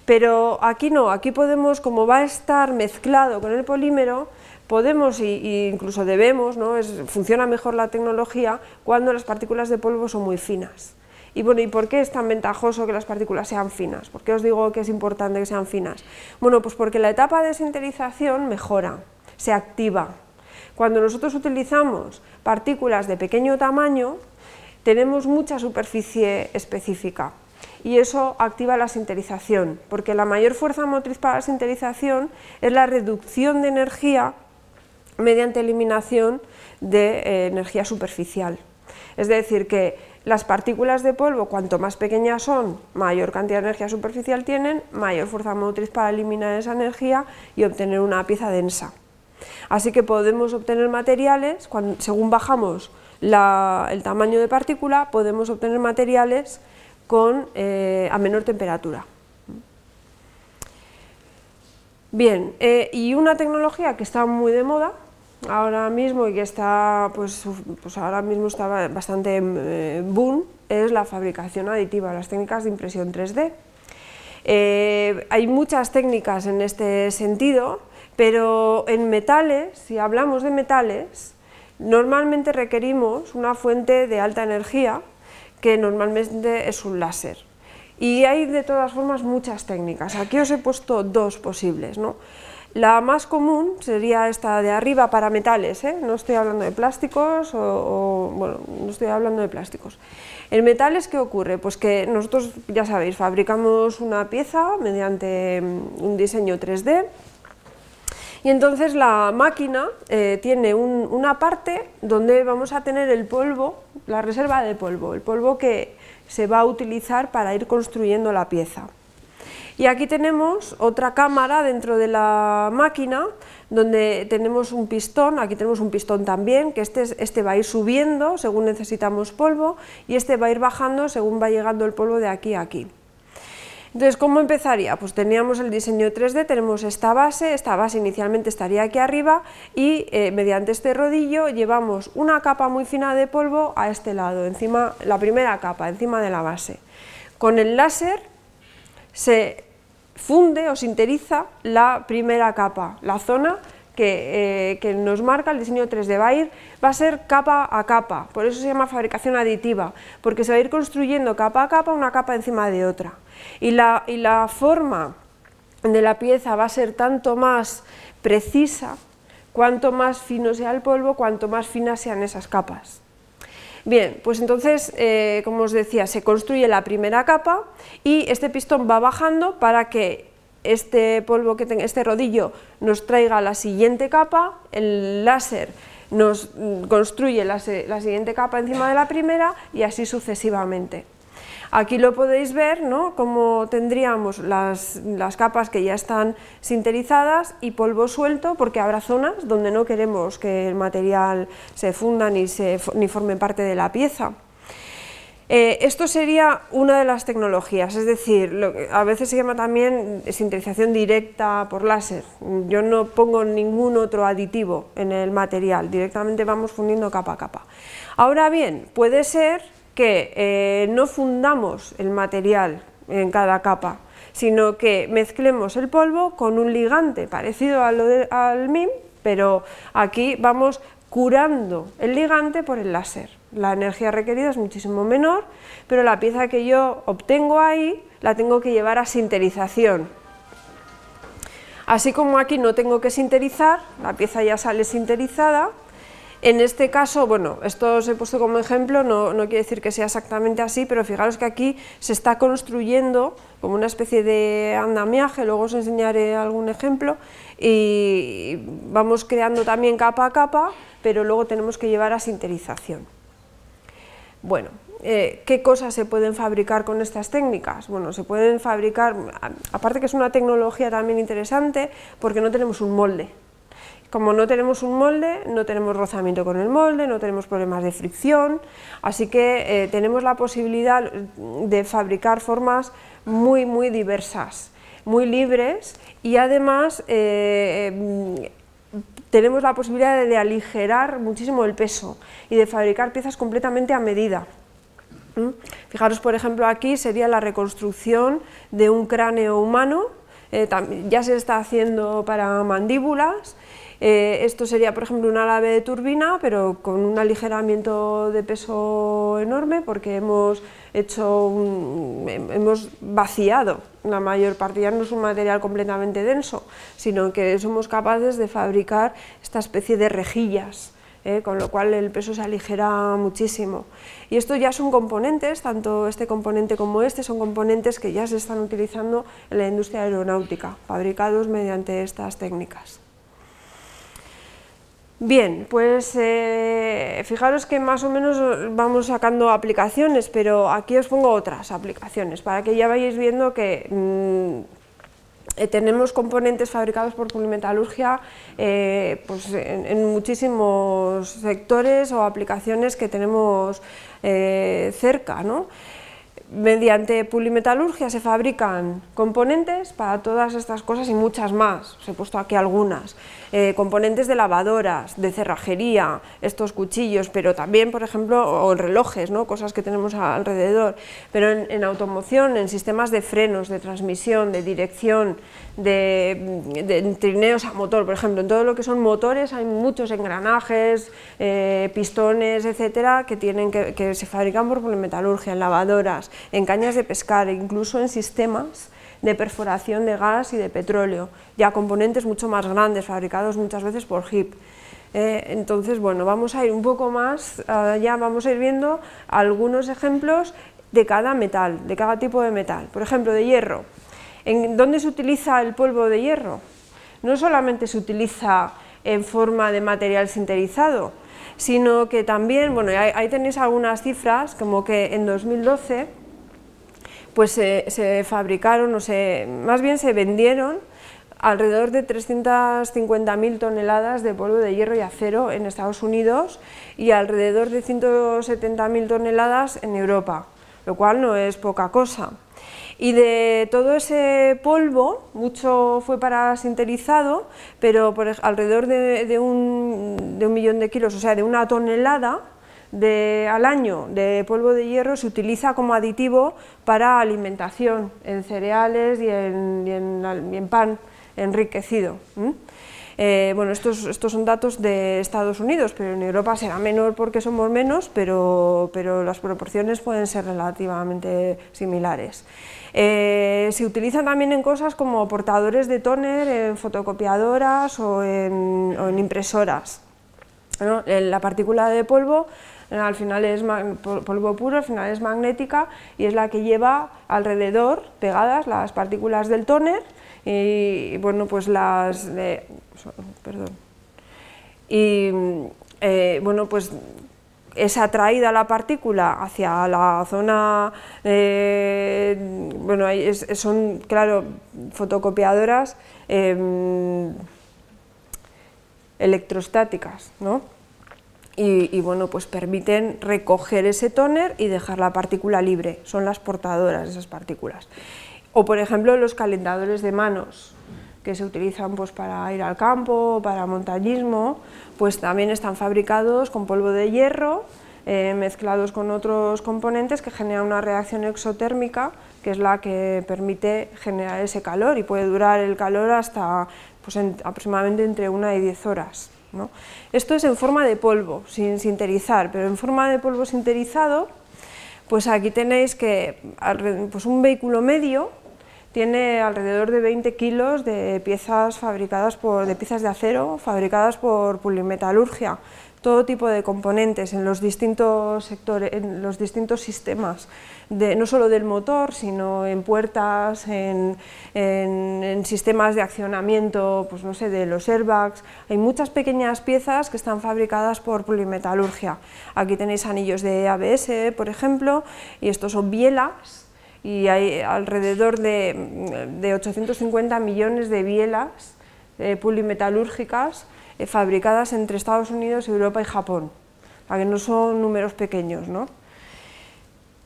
Pero aquí no, aquí podemos, como va a estar mezclado con el polímero, podemos e incluso debemos, ¿no? Funciona mejor la tecnología cuando las partículas de polvo son muy finas. Y bueno, ¿y por qué es tan ventajoso que las partículas sean finas? ¿Por qué os digo que es importante que sean finas? Bueno, pues porque la etapa de sinterización mejora, se activa. Cuando nosotros utilizamos partículas de pequeño tamaño, tenemos mucha superficie específica, y eso activa la sinterización, porque la mayor fuerza motriz para la sinterización es la reducción de energía mediante eliminación de energía superficial. Es decir, que las partículas de polvo, cuanto más pequeñas son, mayor cantidad de energía superficial tienen, mayor fuerza motriz para eliminar esa energía y obtener una pieza densa. Así que podemos obtener materiales, según bajamos el tamaño de partícula, podemos obtener materiales a menor temperatura. Bien, y una tecnología que está muy de moda ahora mismo y que está, pues ahora mismo está bastante boom, es la fabricación aditiva, las técnicas de impresión 3D. Hay muchas técnicas en este sentido, pero en metales, si hablamos de metales, normalmente requerimos una fuente de alta energía, que normalmente es un láser. Y hay de todas formas muchas técnicas. Aquí os he puesto dos posibles, ¿no? La más común sería esta de arriba para metales, no estoy hablando de plásticos, bueno, no estoy hablando de plásticos. En metales, ¿qué ocurre? Pues que nosotros, ya sabéis, fabricamos una pieza mediante un diseño 3D, y entonces la máquina tiene una parte donde vamos a tener el polvo, la reserva de polvo, el polvo que se va a utilizar para ir construyendo la pieza. Y aquí tenemos otra cámara dentro de la máquina donde tenemos un pistón, aquí tenemos un pistón también, que este va a ir subiendo según necesitamos polvo y este va a ir bajando según va llegando el polvo de aquí a aquí. Entonces, ¿cómo empezaría? Pues teníamos el diseño 3D, tenemos esta base inicialmente estaría aquí arriba y mediante este rodillo llevamos una capa muy fina de polvo a este lado, encima, la primera capa, encima de la base. Con el láser se funde o sinteriza la primera capa, la zona que nos marca el diseño 3D, va a ser capa a capa, por eso se llama fabricación aditiva, porque se va a ir construyendo capa a capa, una capa encima de otra. Y la forma de la pieza va a ser tanto más precisa, cuanto más fino sea el polvo, cuanto más finas sean esas capas. Bien, pues entonces, como os decía, se construye la primera capa y este pistón va bajando para que este polvo este rodillo nos traiga la siguiente capa, el láser nos construye la siguiente capa encima de la primera y así sucesivamente. Aquí lo podéis ver, ¿no? Como tendríamos las capas que ya están sinterizadas y polvo suelto, porque habrá zonas donde no queremos que el material se funda ni forme parte de la pieza. Esto sería una de las tecnologías, es decir, a veces se llama también sinterización directa por láser. Yo no pongo ningún otro aditivo en el material, directamente vamos fundiendo capa a capa. Ahora bien, puede ser que no fundamos el material en cada capa, sino que mezclemos el polvo con un ligante parecido al MIM, pero aquí vamos curando el ligante por el láser. La energía requerida es muchísimo menor, pero la pieza que yo obtengo ahí la tengo que llevar a sinterización. Así como aquí no tengo que sinterizar, la pieza ya sale sinterizada. En este caso, bueno, esto os he puesto como ejemplo, no quiere decir que sea exactamente así, pero fijaros que aquí se está construyendo como una especie de andamiaje, luego os enseñaré algún ejemplo, y vamos creando también capa a capa, pero luego tenemos que llevar a sinterización. Bueno, ¿qué cosas se pueden fabricar con estas técnicas? Bueno, se pueden fabricar, aparte que es una tecnología también interesante, porque no tenemos un molde. Como no tenemos un molde, no tenemos rozamiento con el molde, no tenemos problemas de fricción, así que tenemos la posibilidad de fabricar formas muy diversas, muy libres, y además tenemos la posibilidad de aligerar muchísimo el peso y de fabricar piezas completamente a medida. Fijaros, por ejemplo, aquí sería la reconstrucción de un cráneo humano, ya se está haciendo para mandíbulas. Esto sería, por ejemplo, un árabe de turbina, pero con un aligeramiento de peso enorme, porque hemos vaciado la mayor parte, ya no es un material completamente denso, sino que somos capaces de fabricar esta especie de rejillas, con lo cual el peso se aligera muchísimo. Y esto ya son componentes, tanto este componente como este, son componentes que ya se están utilizando en la industria aeronáutica, fabricados mediante estas técnicas. Bien, pues fijaros que más o menos vamos sacando aplicaciones, pero aquí os pongo otras aplicaciones para que ya vayáis viendo que tenemos componentes fabricados por Polimetalurgia pues en muchísimos sectores o aplicaciones que tenemos cerca, ¿no? Mediante Polimetalurgia se fabrican componentes para todas estas cosas y muchas más, os he puesto aquí algunas, componentes de lavadoras, de cerrajería, estos cuchillos, pero también, por ejemplo, o relojes, ¿no? Cosas que tenemos alrededor, pero en automoción, en sistemas de frenos, de transmisión, de dirección, de trineos a motor, por ejemplo, en todo lo que son motores hay muchos engranajes, pistones, etcétera, que se fabrican por Polimetalurgia, en lavadoras, en cañas de pescar, e incluso en sistemas de perforación de gas y de petróleo, ya componentes mucho más grandes, fabricados muchas veces por HIP. Entonces, bueno, vamos a ir un poco más, ya vamos a ir viendo algunos ejemplos de cada metal, de cada tipo de metal. Por ejemplo, de hierro. ¿En dónde se utiliza el polvo de hierro? No solamente se utiliza en forma de material sinterizado, sino que también, bueno, ahí tenéis algunas cifras, como que en 2012 pues se fabricaron, más bien se vendieron alrededor de 350.000 toneladas de polvo de hierro y acero en Estados Unidos y alrededor de 170.000 toneladas en Europa, lo cual no es poca cosa. Y de todo ese polvo, mucho fue para sinterizado, pero alrededor de un millón de kilos, o sea, de una tonelada al año de polvo de hierro se utiliza como aditivo para alimentación en cereales y en pan enriquecido. Bueno, estos son datos de Estados Unidos, pero en Europa será menor porque somos menos, pero las proporciones pueden ser relativamente similares. Se utilizan también en cosas como portadores de tóner, en fotocopiadoras o en impresoras, ¿no? La partícula de polvo al final es polvo puro, al final es magnética y es la que lleva alrededor pegadas las partículas del tóner y bueno, pues bueno, pues es atraída la partícula hacia la zona, bueno, son, claro, fotocopiadoras electrostáticas, ¿no? Y bueno, pues permiten recoger ese tóner y dejar la partícula libre, son las portadoras de esas partículas. O por ejemplo los calentadores de manos, que se utilizan pues para ir al campo, para montañismo, pues también están fabricados con polvo de hierro, mezclados con otros componentes que generan una reacción exotérmica, que es la que permite generar ese calor y puede durar el calor hasta pues, aproximadamente entre 1 y 10 horas. ¿No? Esto es en forma de polvo, sin sinterizar, pero en forma de polvo sinterizado, pues aquí tenéis que pues un vehículo medio tiene alrededor de 20 kilos de piezas de piezas de acero fabricadas por Polimetalurgia, todo tipo de componentes en los distintos sectores, en los distintos sistemas, no solo del motor, sino en puertas, en sistemas de accionamiento, pues no sé, de los airbags. Hay muchas pequeñas piezas que están fabricadas por Polimetalurgia. Aquí tenéis anillos de ABS, por ejemplo, y estos son bielas, y hay alrededor de 850 millones de bielas polimetalúrgicas fabricadas entre Estados Unidos, Europa y Japón, para que no son números pequeños, ¿no?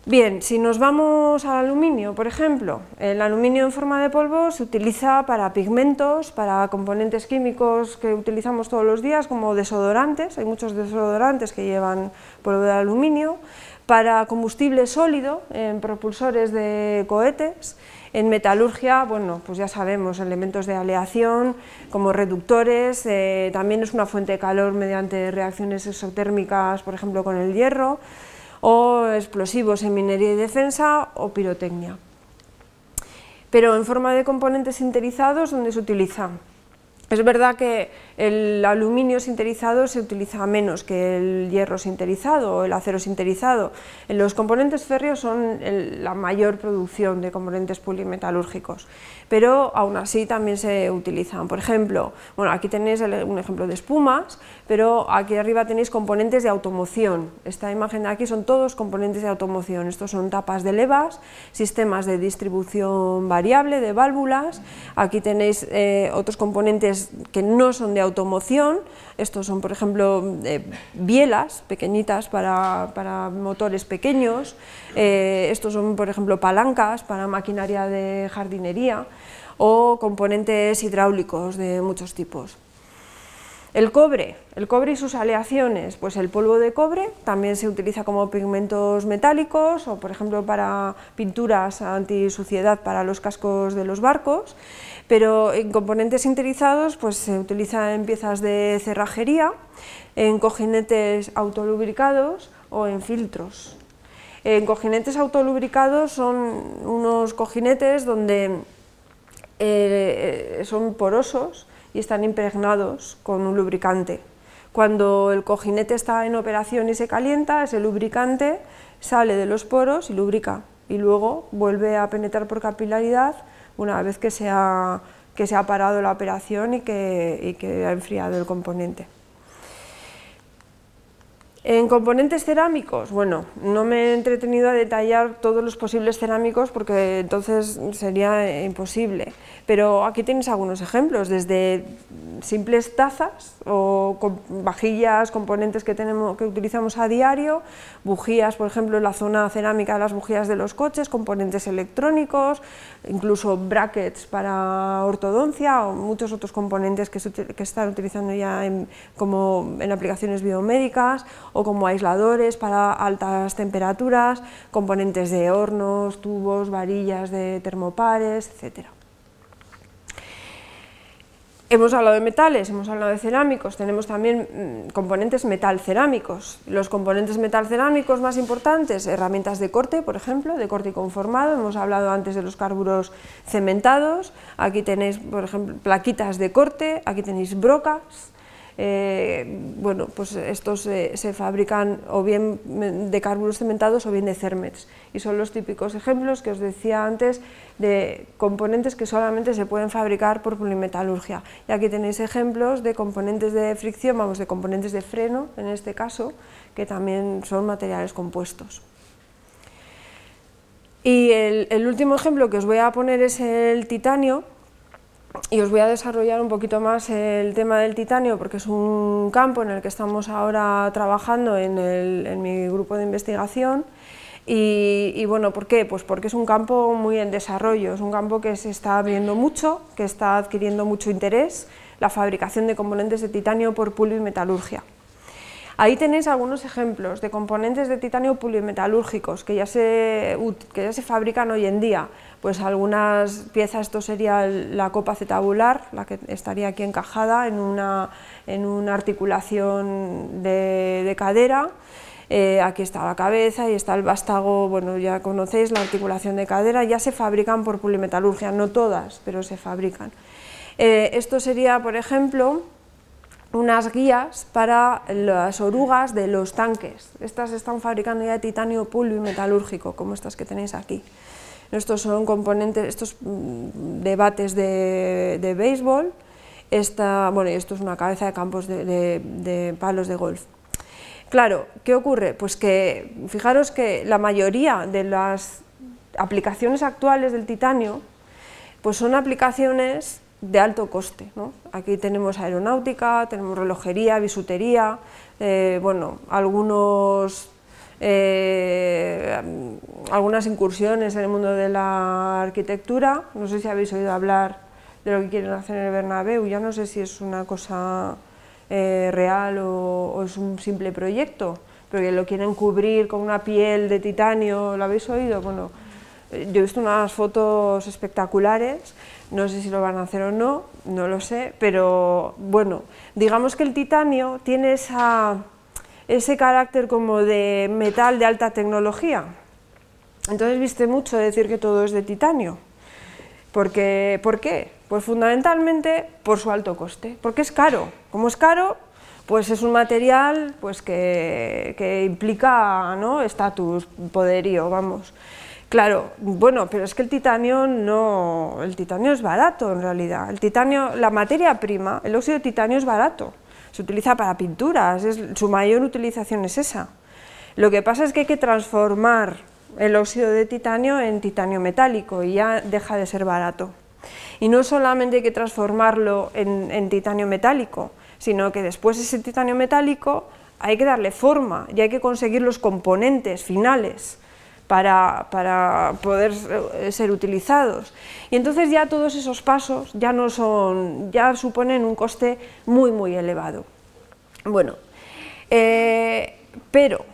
Bien, si nos vamos al aluminio, por ejemplo, el aluminio en forma de polvo se utiliza para pigmentos, para componentes químicos que utilizamos todos los días, como desodorantes, hay muchos desodorantes que llevan polvo de aluminio, para combustible sólido, en propulsores de cohetes. En metalurgia, bueno, pues ya sabemos, elementos de aleación como reductores, también es una fuente de calor mediante reacciones exotérmicas, por ejemplo con el hierro, o explosivos en minería y defensa o pirotecnia. Pero en forma de componentes sinterizados, ¿dónde se utilizan? Es verdad que el aluminio sinterizado se utiliza menos que el hierro sinterizado o el acero sinterizado. Los componentes férreos son la mayor producción de componentes polimetalúrgicos, pero aún así también se utilizan. Por ejemplo, bueno, aquí tenéis un ejemplo de espumas, pero aquí arriba tenéis componentes de automoción. Esta imagen de aquí son todos componentes de automoción. Estos son tapas de levas, sistemas de distribución variable de válvulas. Aquí tenéis otros componentes que no son de automoción. Estos son, por ejemplo, bielas pequeñitas para motores pequeños. Estos son, por ejemplo, palancas para maquinaria de jardinería o componentes hidráulicos de muchos tipos. El cobre y sus aleaciones, pues el polvo de cobre también se utiliza como pigmentos metálicos o, por ejemplo, para pinturas antisuciedad para los cascos de los barcos, pero en componentes sinterizados pues se utiliza en piezas de cerrajería, en cojinetes autolubricados o en filtros. En cojinetes autolubricados son unos cojinetes donde son porosos y están impregnados con un lubricante. Cuando el cojinete está en operación y se calienta, ese lubricante sale de los poros y lubrica, y luego vuelve a penetrar por capilaridad una vez que se ha parado la operación y que ha enfriado el componente. En componentes cerámicos, bueno, no me he entretenido a detallar todos los posibles cerámicos porque entonces sería imposible, pero aquí tenéis algunos ejemplos, desde simples tazas o vajillas, componentes que utilizamos a diario, bujías, por ejemplo, en la zona cerámica de las bujías de los coches, componentes electrónicos, incluso brackets para ortodoncia o muchos otros componentes que se están utilizando ya como en aplicaciones biomédicas, o como aisladores para altas temperaturas, componentes de hornos, tubos, varillas de termopares, etc. Hemos hablado de metales, hemos hablado de cerámicos, tenemos también componentes metalcerámicos. Los componentes metalcerámicos más importantes, herramientas de corte, por ejemplo, de corte y conformado, hemos hablado antes de los carburos cementados, aquí tenéis, por ejemplo, plaquitas de corte, aquí tenéis brocas. Bueno, pues estos se fabrican o bien de carburos cementados o bien de Cermets, y son los típicos ejemplos que os decía antes de componentes que solamente se pueden fabricar por polimetalurgia. Y aquí tenéis ejemplos de componentes de fricción, vamos, de componentes de freno en este caso, que también son materiales compuestos. Y el último ejemplo que os voy a poner es el titanio. Y os voy a desarrollar un poquito más el tema del titanio porque es un campo en el que estamos ahora trabajando en mi grupo de investigación. Y bueno, ¿por qué? Pues porque es un campo muy en desarrollo, es un campo que se está abriendo mucho, que está adquiriendo mucho interés, la fabricación de componentes de titanio por polimetalurgia. Ahí tenéis algunos ejemplos de componentes de titanio polimetalúrgicos que ya se fabrican hoy en día. Pues algunas piezas, esto sería la copa acetabular, la que estaría aquí encajada en una articulación de cadera. Aquí está la cabeza y está el vástago, bueno, ya conocéis la articulación de cadera, ya se fabrican por polimetalurgia, no todas, pero se fabrican. Esto sería, por ejemplo, unas guías para las orugas de los tanques. Estas se están fabricando ya de titanio polimetalúrgico, como estas que tenéis aquí. Estos son componentes, estos de bates de béisbol, bueno, y esto es una cabeza de campos de palos de golf. Claro, ¿qué ocurre? Pues que fijaros que la mayoría de las aplicaciones actuales del titanio pues son aplicaciones de alto coste, ¿no? Aquí tenemos aeronáutica, tenemos relojería, bisutería, bueno, algunas incursiones en el mundo de la arquitectura. No sé si habéis oído hablar de lo que quieren hacer en el Bernabéu, ya no sé si es una cosa real o es un simple proyecto, pero que lo quieren cubrir con una piel de titanio, ¿lo habéis oído? Bueno, yo he visto unas fotos espectaculares, no sé si lo van a hacer o no, no lo sé, pero bueno, digamos que el titanio tiene ese carácter como de metal de alta tecnología. Entonces viste mucho decir que todo es de titanio. ¿Por qué? Pues fundamentalmente por su alto coste, porque es caro. Como es caro, pues es un material pues que implica, ¿no?, estatus, poderío, vamos. Claro, bueno, pero es que el titanio es barato en realidad. El titanio, la materia prima, el óxido de titanio es barato, se utiliza para pinturas, su mayor utilización es esa. Lo que pasa es que hay que transformar el óxido de titanio en titanio metálico y ya deja de ser barato. Y no solamente hay que transformarlo en titanio metálico, sino que después ese titanio metálico hay que darle forma y hay que conseguir los componentes finales para poder ser utilizados. Y entonces ya todos esos pasos ya suponen un coste muy elevado. Bueno, pero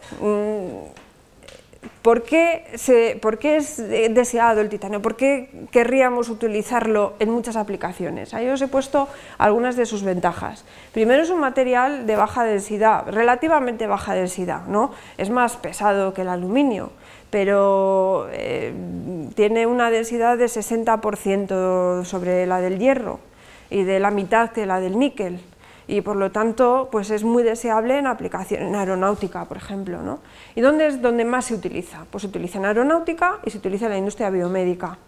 ¿por qué es deseado el titanio? ¿Por qué querríamos utilizarlo en muchas aplicaciones? Ahí os he puesto algunas de sus ventajas. Primero, es un material de baja densidad, relativamente baja densidad, ¿no? Es más pesado que el aluminio, pero tiene una densidad de 60% sobre la del hierro y de la mitad que la del níquel. Y por lo tanto pues es muy deseable en aplicación en aeronáutica, por ejemplo, ¿no? ¿Y dónde es donde más se utiliza? Pues se utiliza en aeronáutica y se utiliza en la industria biomédica.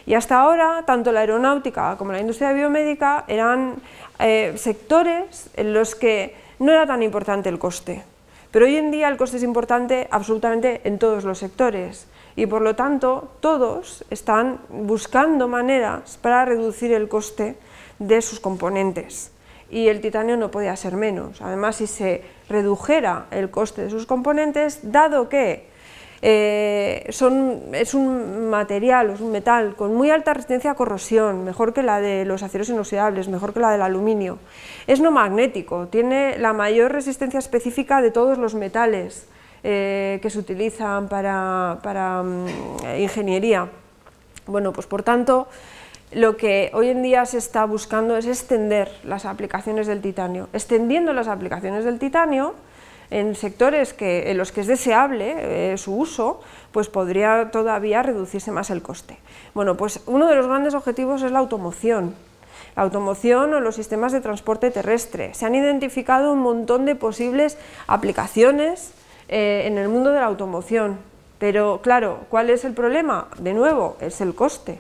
Y hasta ahora, tanto la aeronáutica como la industria biomédica eran sectores en los que no era tan importante el coste. Pero hoy en día el coste es importante absolutamente en todos los sectores y por lo tanto todos están buscando maneras para reducir el coste de sus componentes. Y el titanio no podía ser menos. Además, si se redujera el coste de sus componentes, dado que es un material, es un metal con muy alta resistencia a corrosión, mejor que la de los aceros inoxidables, mejor que la del aluminio, es no magnético, tiene la mayor resistencia específica de todos los metales que se utilizan para ingeniería. Bueno, pues por tanto, lo que hoy en día se está buscando es extender las aplicaciones del titanio. Extendiendo las aplicaciones del titanio en sectores en los que es deseable su uso, pues podría todavía reducirse más el coste. Bueno, pues uno de los grandes objetivos es la automoción. La automoción o los sistemas de transporte terrestre. Se han identificado un montón de posibles aplicaciones en el mundo de la automoción, pero claro, ¿cuál es el problema? De nuevo, es el coste.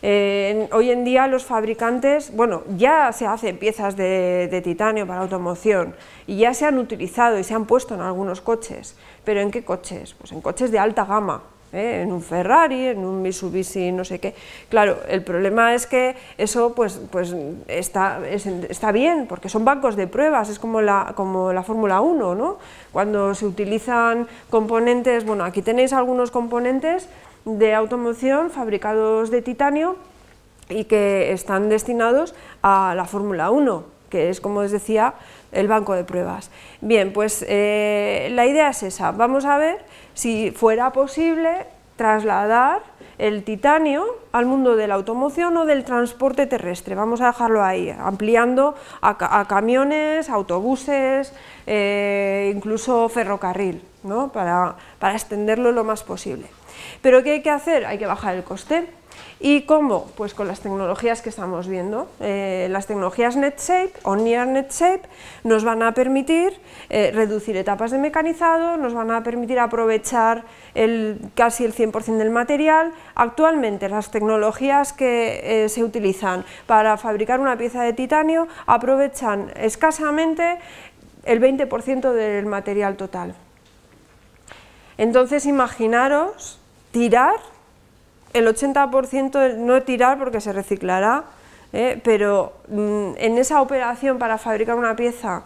Hoy en día los fabricantes, bueno, ya se hacen piezas de titanio para automoción y ya se han utilizado y se han puesto en algunos coches, pero ¿en qué coches? Pues en coches de alta gama, en un Ferrari, en un Mitsubishi, no sé qué. Claro, el problema es que eso pues está bien, porque son bancos de pruebas, es como la Fórmula 1, ¿no? Cuando se utilizan componentes, bueno, aquí tenéis algunos componentes de automoción fabricados de titanio y que están destinados a la Fórmula 1, que es, como os decía, el banco de pruebas. Bien, pues la idea es esa. Vamos a ver si fuera posible trasladar el titanio al mundo de la automoción o del transporte terrestre. Vamos a dejarlo ahí, ampliando a camiones, autobuses, incluso ferrocarril, ¿no? para extenderlo lo más posible. Pero ¿qué hay que hacer? Hay que bajar el coste. ¿Y cómo? Pues con las tecnologías que estamos viendo. Las tecnologías NetShape o Near NetShape nos van a permitir reducir etapas de mecanizado, nos van a permitir aprovechar casi el 100% del material. Actualmente las tecnologías que se utilizan para fabricar una pieza de titanio aprovechan escasamente el 20% del material total. Entonces imaginaros tirar el 80%, no tirar porque se reciclará, pero en esa operación para fabricar una pieza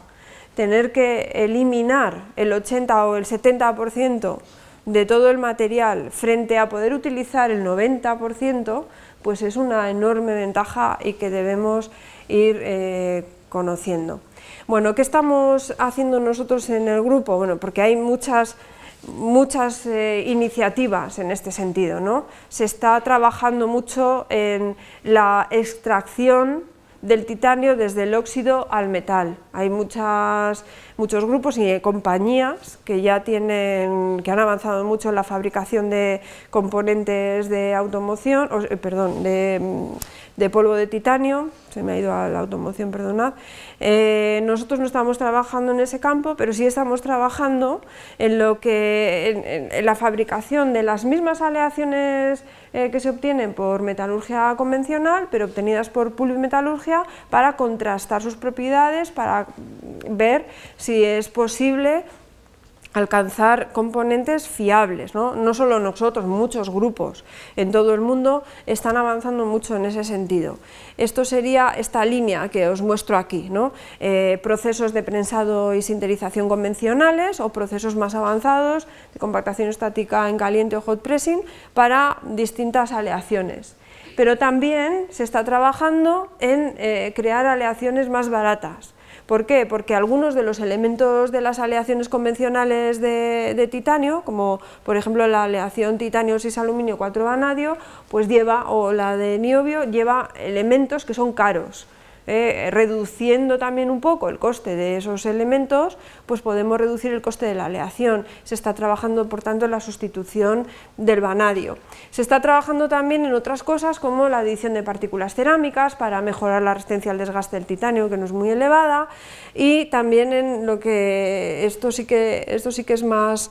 tener que eliminar el 80 o el 70% de todo el material frente a poder utilizar el 90%, pues es una enorme ventaja y que debemos ir conociendo. Bueno, ¿qué estamos haciendo nosotros en el grupo? Bueno, porque hay muchas iniciativas en este sentido, ¿no? Se está trabajando mucho en la extracción del titanio desde el óxido al metal. Hay muchas muchos grupos y compañías que ya han avanzado mucho en la fabricación de componentes de automoción, de polvo de titanio, se me ha ido a la automoción, perdonad. Nosotros no estamos trabajando en ese campo, pero sí estamos trabajando en la fabricación de las mismas aleaciones que se obtienen por metalurgia convencional, pero obtenidas por pulvimetalurgia, para contrastar sus propiedades, para ver si es posible alcanzar componentes fiables, ¿no? No solo nosotros, muchos grupos en todo el mundo están avanzando mucho en ese sentido. Esto sería esta línea que os muestro aquí, ¿no? Procesos de prensado y sinterización convencionales o procesos más avanzados de compactación estática en caliente o hot pressing para distintas aleaciones. Pero también se está trabajando en crear aleaciones más baratas. ¿Por qué? Porque algunos de los elementos de las aleaciones convencionales de titanio, como por ejemplo la aleación titanio 6 aluminio 4 vanadio, pues o la de niobio, lleva elementos que son caros. Reduciendo también un poco el coste de esos elementos, pues podemos reducir el coste de la aleación. Se está trabajando, por tanto, en la sustitución del vanadio. Se está trabajando también en otras cosas como la adición de partículas cerámicas para mejorar la resistencia al desgaste del titanio, que no es muy elevada, y también en lo que esto sí que es más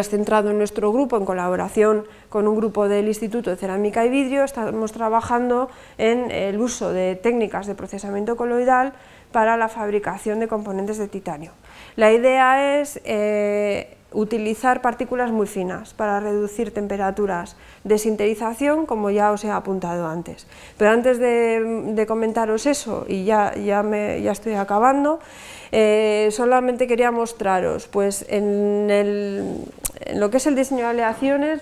centrado en nuestro grupo, en colaboración con un grupo del Instituto de Cerámica y Vidrio. Estamos trabajando en el uso de técnicas de procesamiento coloidal para la fabricación de componentes de titanio. La idea es utilizar partículas muy finas para reducir temperaturas de sinterización, como ya os he apuntado antes. Pero antes de comentaros eso, y ya estoy acabando, solamente quería mostraros, pues en lo que es el diseño de aleaciones,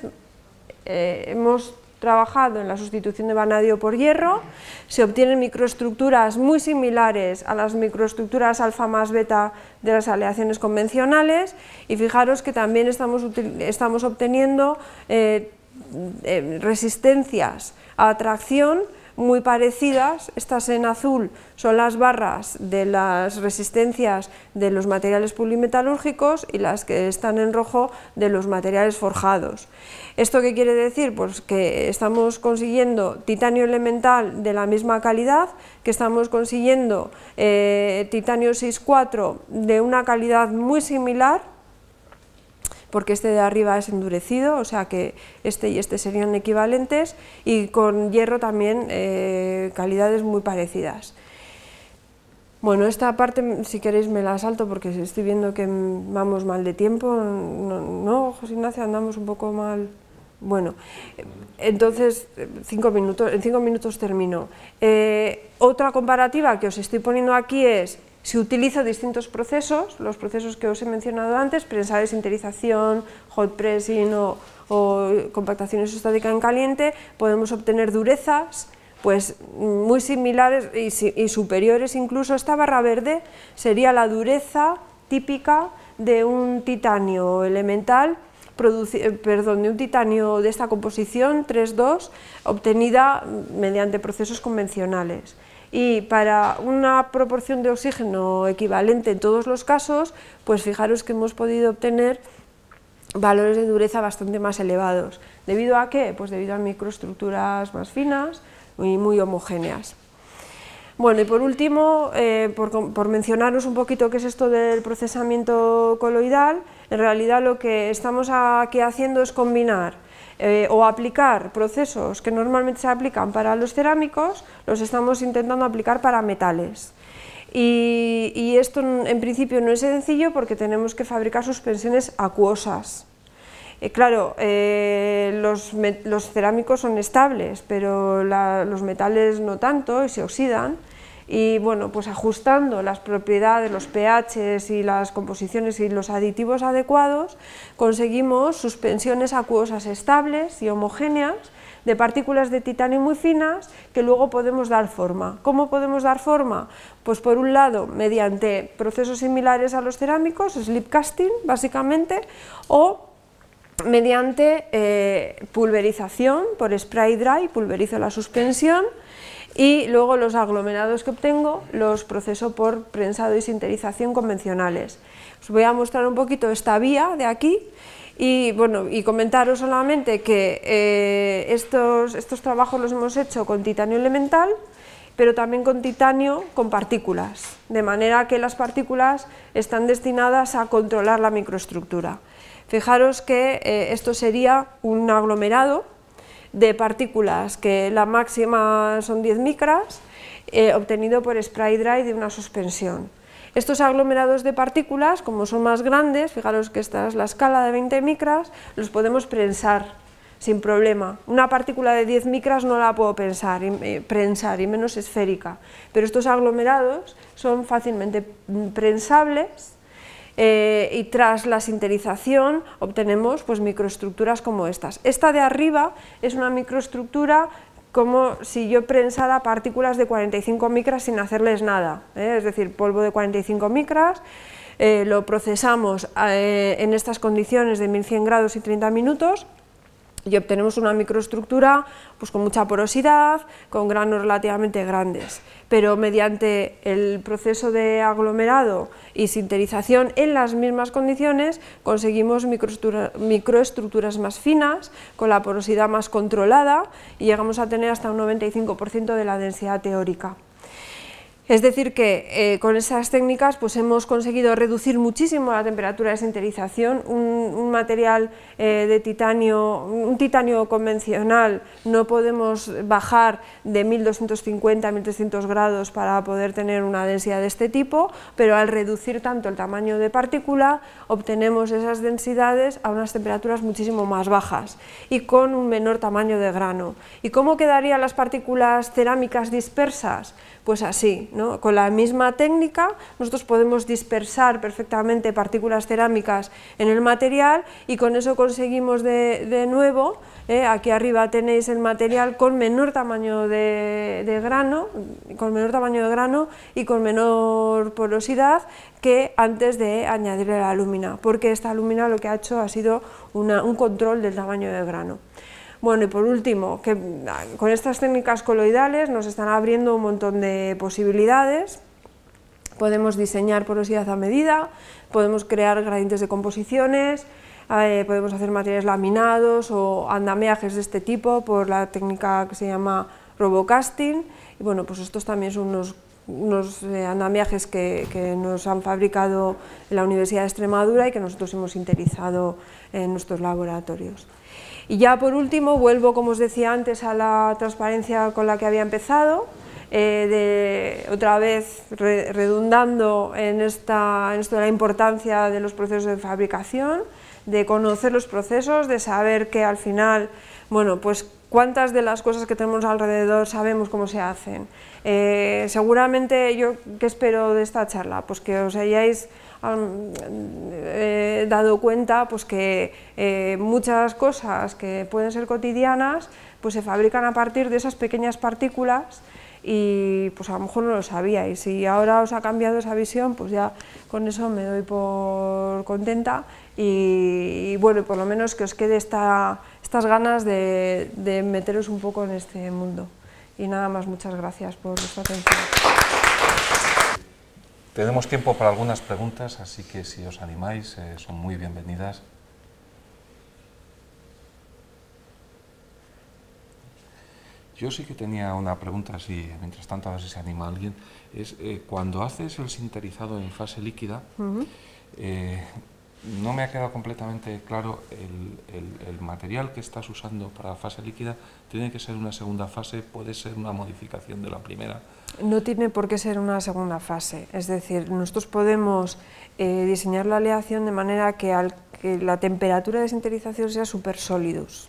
hemos trabajado en la sustitución de vanadio por hierro. Se obtienen microestructuras muy similares a las microestructuras alfa más beta de las aleaciones convencionales, y fijaros que también estamos obteniendo resistencias a atracción muy parecidas. Estas en azul son las barras de las resistencias de los materiales polimetalúrgicos y las que están en rojo de los materiales forjados. ¿Esto qué quiere decir? Pues que estamos consiguiendo titanio elemental de la misma calidad, que estamos consiguiendo titanio 6,4 de una calidad muy similar, porque este de arriba es endurecido, o sea que este y este serían equivalentes, y con hierro también calidades muy parecidas. Bueno, esta parte, si queréis, me la salto porque estoy viendo que vamos mal de tiempo. No, José Ignacio, andamos un poco mal. Bueno, entonces en 5 minutos termino. Otra comparativa que os estoy poniendo aquí es: si utilizo distintos procesos, los procesos que os he mencionado antes, prensado de sinterización, hot pressing o compactación isostática en caliente, podemos obtener durezas pues muy similares y superiores incluso. Esta barra verde sería la dureza típica de un titanio elemental, de un titanio de esta composición 3,2, obtenida mediante procesos convencionales. Y para una proporción de oxígeno equivalente en todos los casos, pues fijaros que hemos podido obtener valores de dureza bastante más elevados. ¿Debido a qué? Pues debido a microestructuras más finas y muy homogéneas. Bueno, y por último, por mencionaros un poquito qué es esto del procesamiento coloidal, en realidad lo que estamos aquí haciendo es combinar o aplicar procesos que normalmente se aplican para los cerámicos, los estamos intentando aplicar para metales. Y esto en principio no es sencillo porque tenemos que fabricar suspensiones acuosas. Claro, los cerámicos son estables, pero los metales no tanto y se oxidan. Y bueno, pues ajustando las propiedades, los pHs y las composiciones y los aditivos adecuados, conseguimos suspensiones acuosas estables y homogéneas de partículas de titanio muy finas que luego podemos dar forma. ¿Cómo podemos dar forma? Pues por un lado mediante procesos similares a los cerámicos, slip casting básicamente, o mediante pulverización por spray dry, pulverizo la suspensión y luego los aglomerados que obtengo los proceso por prensado y sinterización convencionales. Os voy a mostrar un poquito esta vía de aquí y, bueno, y comentaros solamente que estos trabajos los hemos hecho con titanio elemental, pero también con titanio con partículas, de manera que las partículas están destinadas a controlar la microestructura. Fijaros que esto sería un aglomerado de partículas que la máxima son 10 micras, obtenido por spray dry de una suspensión. Estos aglomerados de partículas, como son más grandes, fijaros que esta es la escala de 20 micras, los podemos prensar sin problema. Una partícula de 10 micras no la puedo prensar, y menos esférica, pero estos aglomerados son fácilmente prensables. Y tras la sinterización obtenemos pues microestructuras como estas. Esta de arriba es una microestructura como si yo prensara partículas de 45 micras sin hacerles nada, es decir, polvo de 45 micras, lo procesamos en estas condiciones de 1100 grados y 30 minutos, y obtenemos una microestructura pues, con mucha porosidad, con granos relativamente grandes, pero mediante el proceso de aglomerado y sinterización en las mismas condiciones conseguimos microestructuras más finas, con la porosidad más controlada y llegamos a tener hasta un 95% de la densidad teórica. Es decir que con esas técnicas pues hemos conseguido reducir muchísimo la temperatura de sinterización. Un material de titanio, un titanio convencional, no podemos bajar de 1250 a 1300 grados para poder tener una densidad de este tipo, pero al reducir tanto el tamaño de partícula obtenemos esas densidades a unas temperaturas muchísimo más bajas y con un menor tamaño de grano. ¿Y cómo quedarían las partículas cerámicas dispersas? Pues así, ¿no? Con la misma técnica nosotros podemos dispersar perfectamente partículas cerámicas en el material y con eso conseguimos de nuevo, aquí arriba tenéis el material con menor tamaño de grano, y con menor porosidad que antes de añadirle la alúmina, porque esta alúmina lo que ha hecho ha sido un control del tamaño de grano. Bueno, y por último, que con estas técnicas coloidales nos están abriendo un montón de posibilidades. Podemos diseñar porosidad a medida, podemos crear gradientes de composiciones, podemos hacer materiales laminados o andamiajes de este tipo por la técnica que se llama robocasting. Y bueno, pues estos también son unos andamiajes que nos han fabricado en la Universidad de Extremadura y que nosotros hemos sinterizado en nuestros laboratorios. Y ya por último vuelvo, como os decía antes, a la transparencia con la que había empezado, otra vez redundando en esto de la importancia de los procesos de fabricación, de conocer los procesos, de saber que al final, bueno, pues cuántas de las cosas que tenemos alrededor sabemos cómo se hacen. Seguramente yo, ¿qué espero de esta charla? Pues que os hayáis dado cuenta pues que muchas cosas que pueden ser cotidianas pues se fabrican a partir de esas pequeñas partículas y pues a lo mejor no lo sabíais, y ahora os ha cambiado esa visión, pues ya con eso me doy por contenta y bueno, por lo menos que os quede estas ganas de meteros un poco en este mundo. Y nada más, muchas gracias por vuestra atención. Tenemos tiempo para algunas preguntas, así que si os animáis, son muy bienvenidas. Yo sí que tenía una pregunta, así, mientras tanto a ver si se anima alguien. Es, cuando haces el sinterizado en fase líquida, no me ha quedado completamente claro el material que estás usando para la fase líquida. ¿Tiene que ser una segunda fase? ¿Puede ser una modificación de la primera? No tiene por qué ser una segunda fase, es decir, nosotros podemos diseñar la aleación de manera que la temperatura de sinterización sea super sólidos.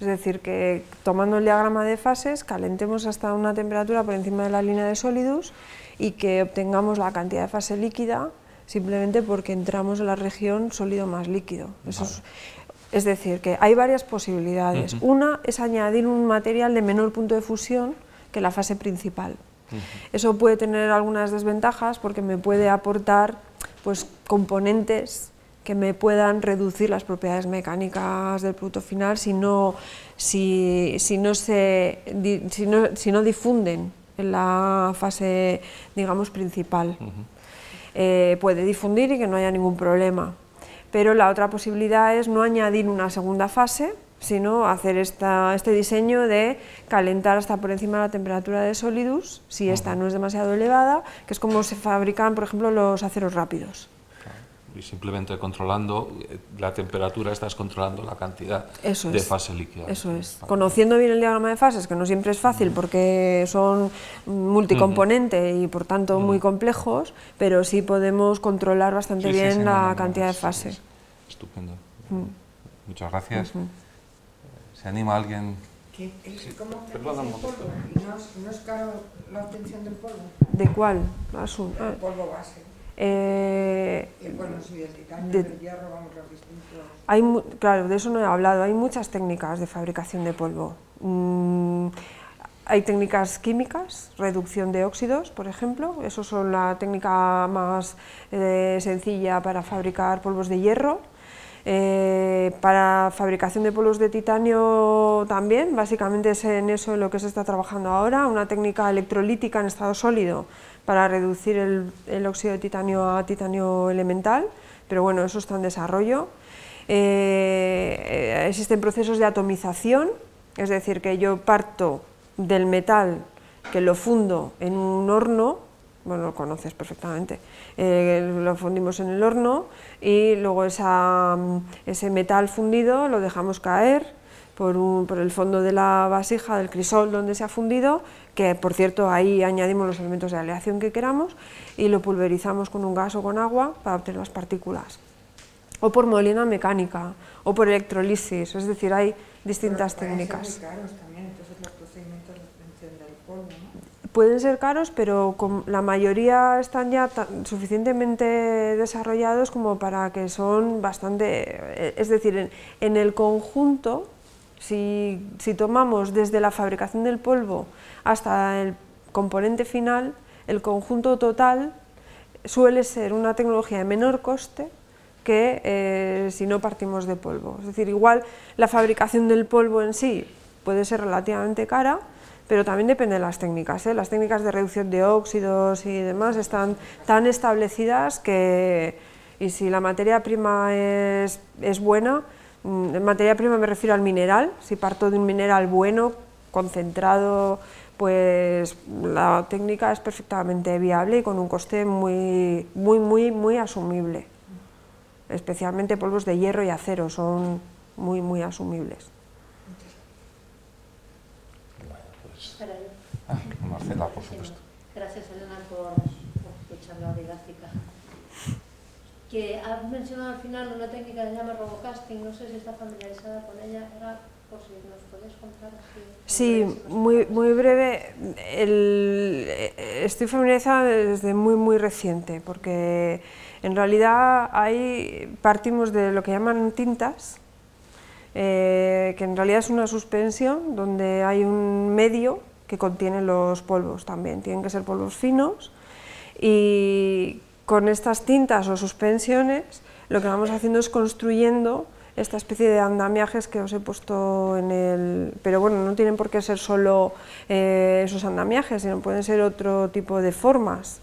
Es decir, que tomando el diagrama de fases calentemos hasta una temperatura por encima de la línea de sólidos y que obtengamos la cantidad de fase líquida simplemente porque entramos en la región sólido más líquido. Eso es decir, que hay varias posibilidades. Una es añadir un material de menor punto de fusión que la fase principal. Eso puede tener algunas desventajas porque me puede aportar pues, componentes que me puedan reducir las propiedades mecánicas del producto final si no difunden en la fase, digamos, principal. Puede difundir y que no haya ningún problema, pero la otra posibilidad es no añadir una segunda fase, sino hacer este diseño de calentar hasta por encima de la temperatura de Solidus, si esta no es demasiado elevada, que es como se fabrican, por ejemplo, los aceros rápidos. Y simplemente controlando la temperatura estás controlando la cantidad de fase líquida. Eso es. Conociendo bien el diagrama de fases, que no siempre es fácil porque son multicomponente y por tanto muy complejos, pero sí podemos controlar bastante bien la cantidad de fase. Estupendo. Muchas gracias. ¿Se anima alguien? ¿Cómo obtenés el polvo? ¿Y no es caro la obtención del polvo? ¿De cuál? El polvo base. Bueno, sí, del titanio, del hierro, vamos, los distintos... Claro, de eso no he hablado. Hay muchas técnicas de fabricación de polvo. Hay técnicas químicas, reducción de óxidos, por ejemplo. Eso son la técnica más sencilla para fabricar polvos de hierro. Para fabricación de polvos de titanio también, básicamente es en eso en lo que se está trabajando ahora, una técnica electrolítica en estado sólido para reducir el óxido de titanio a titanio elemental, pero bueno, eso está en desarrollo. Existen procesos de atomización, es decir, que yo parto del metal, que lo fundo en un horno, bueno, lo conoces perfectamente, lo fundimos en el horno y luego ese metal fundido lo dejamos caer por el fondo de la vasija del crisol donde se ha fundido, que por cierto ahí añadimos los elementos de aleación que queramos y lo pulverizamos con un gas o con agua para obtener las partículas. O por molina mecánica, o por electrolisis, es decir, hay distintas técnicas. Son muy caros también, entonces los procedimientos de obtención del polvo, ¿no? Pueden ser caros, pero la mayoría están ya suficientemente desarrollados como para que son bastante... Es decir, en el conjunto, si tomamos desde la fabricación del polvo hasta el componente final, el conjunto total suele ser una tecnología de menor coste que si no partimos de polvo. Es decir, igual la fabricación del polvo en sí puede ser relativamente cara, pero también depende de las técnicas. Las técnicas de reducción de óxidos y demás están tan establecidas que, y si la materia prima es buena, materia prima me refiero al mineral, si parto de un mineral bueno, concentrado, pues la técnica es perfectamente viable y con un coste muy asumible. Especialmente polvos de hierro y acero son muy asumibles. Marcela, por supuesto. Gracias, Elena, por tu charla didáctica. Que has mencionado al final una técnica que se llama robocasting, no sé si está familiarizada con ella, era por si nos podías contar así. Sí, muy breve. Estoy familiarizada desde muy reciente, porque en realidad ahí partimos de lo que llaman tintas, que en realidad es una suspensión donde hay un medio que contiene los polvos también, tienen que ser polvos finos, y con estas tintas o suspensiones lo que vamos haciendo es construyendo esta especie de andamiajes que os he puesto en el... Pero bueno, no tienen por qué ser solo esos andamiajes, sino pueden ser otro tipo de formas.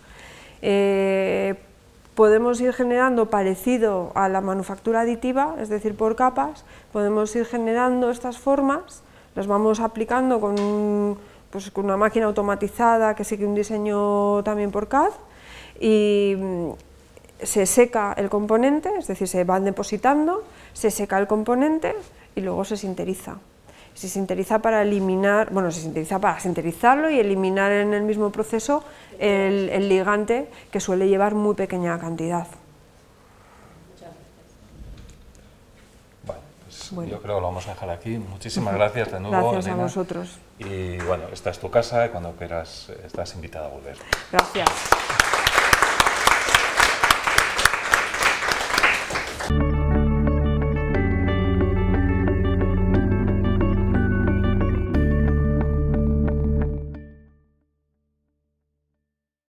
Podemos ir generando, parecido a la manufactura aditiva, es decir, por capas, podemos ir generando estas formas, las vamos aplicando con una máquina automatizada que sigue un diseño también por CAD, y se seca el componente, es decir, se van depositando, se seca el componente y luego se sinteriza. Se sinteriza para eliminar, bueno, se sintetiza para sinterizarlo y eliminar en el mismo proceso el ligante, que suele llevar muy pequeña cantidad. Bueno, yo creo que lo vamos a dejar aquí. Muchísimas gracias de nuevo, Gracias Elena. a vosotros. Y bueno, esta es tu casa y cuando quieras estás invitada a volver. Gracias.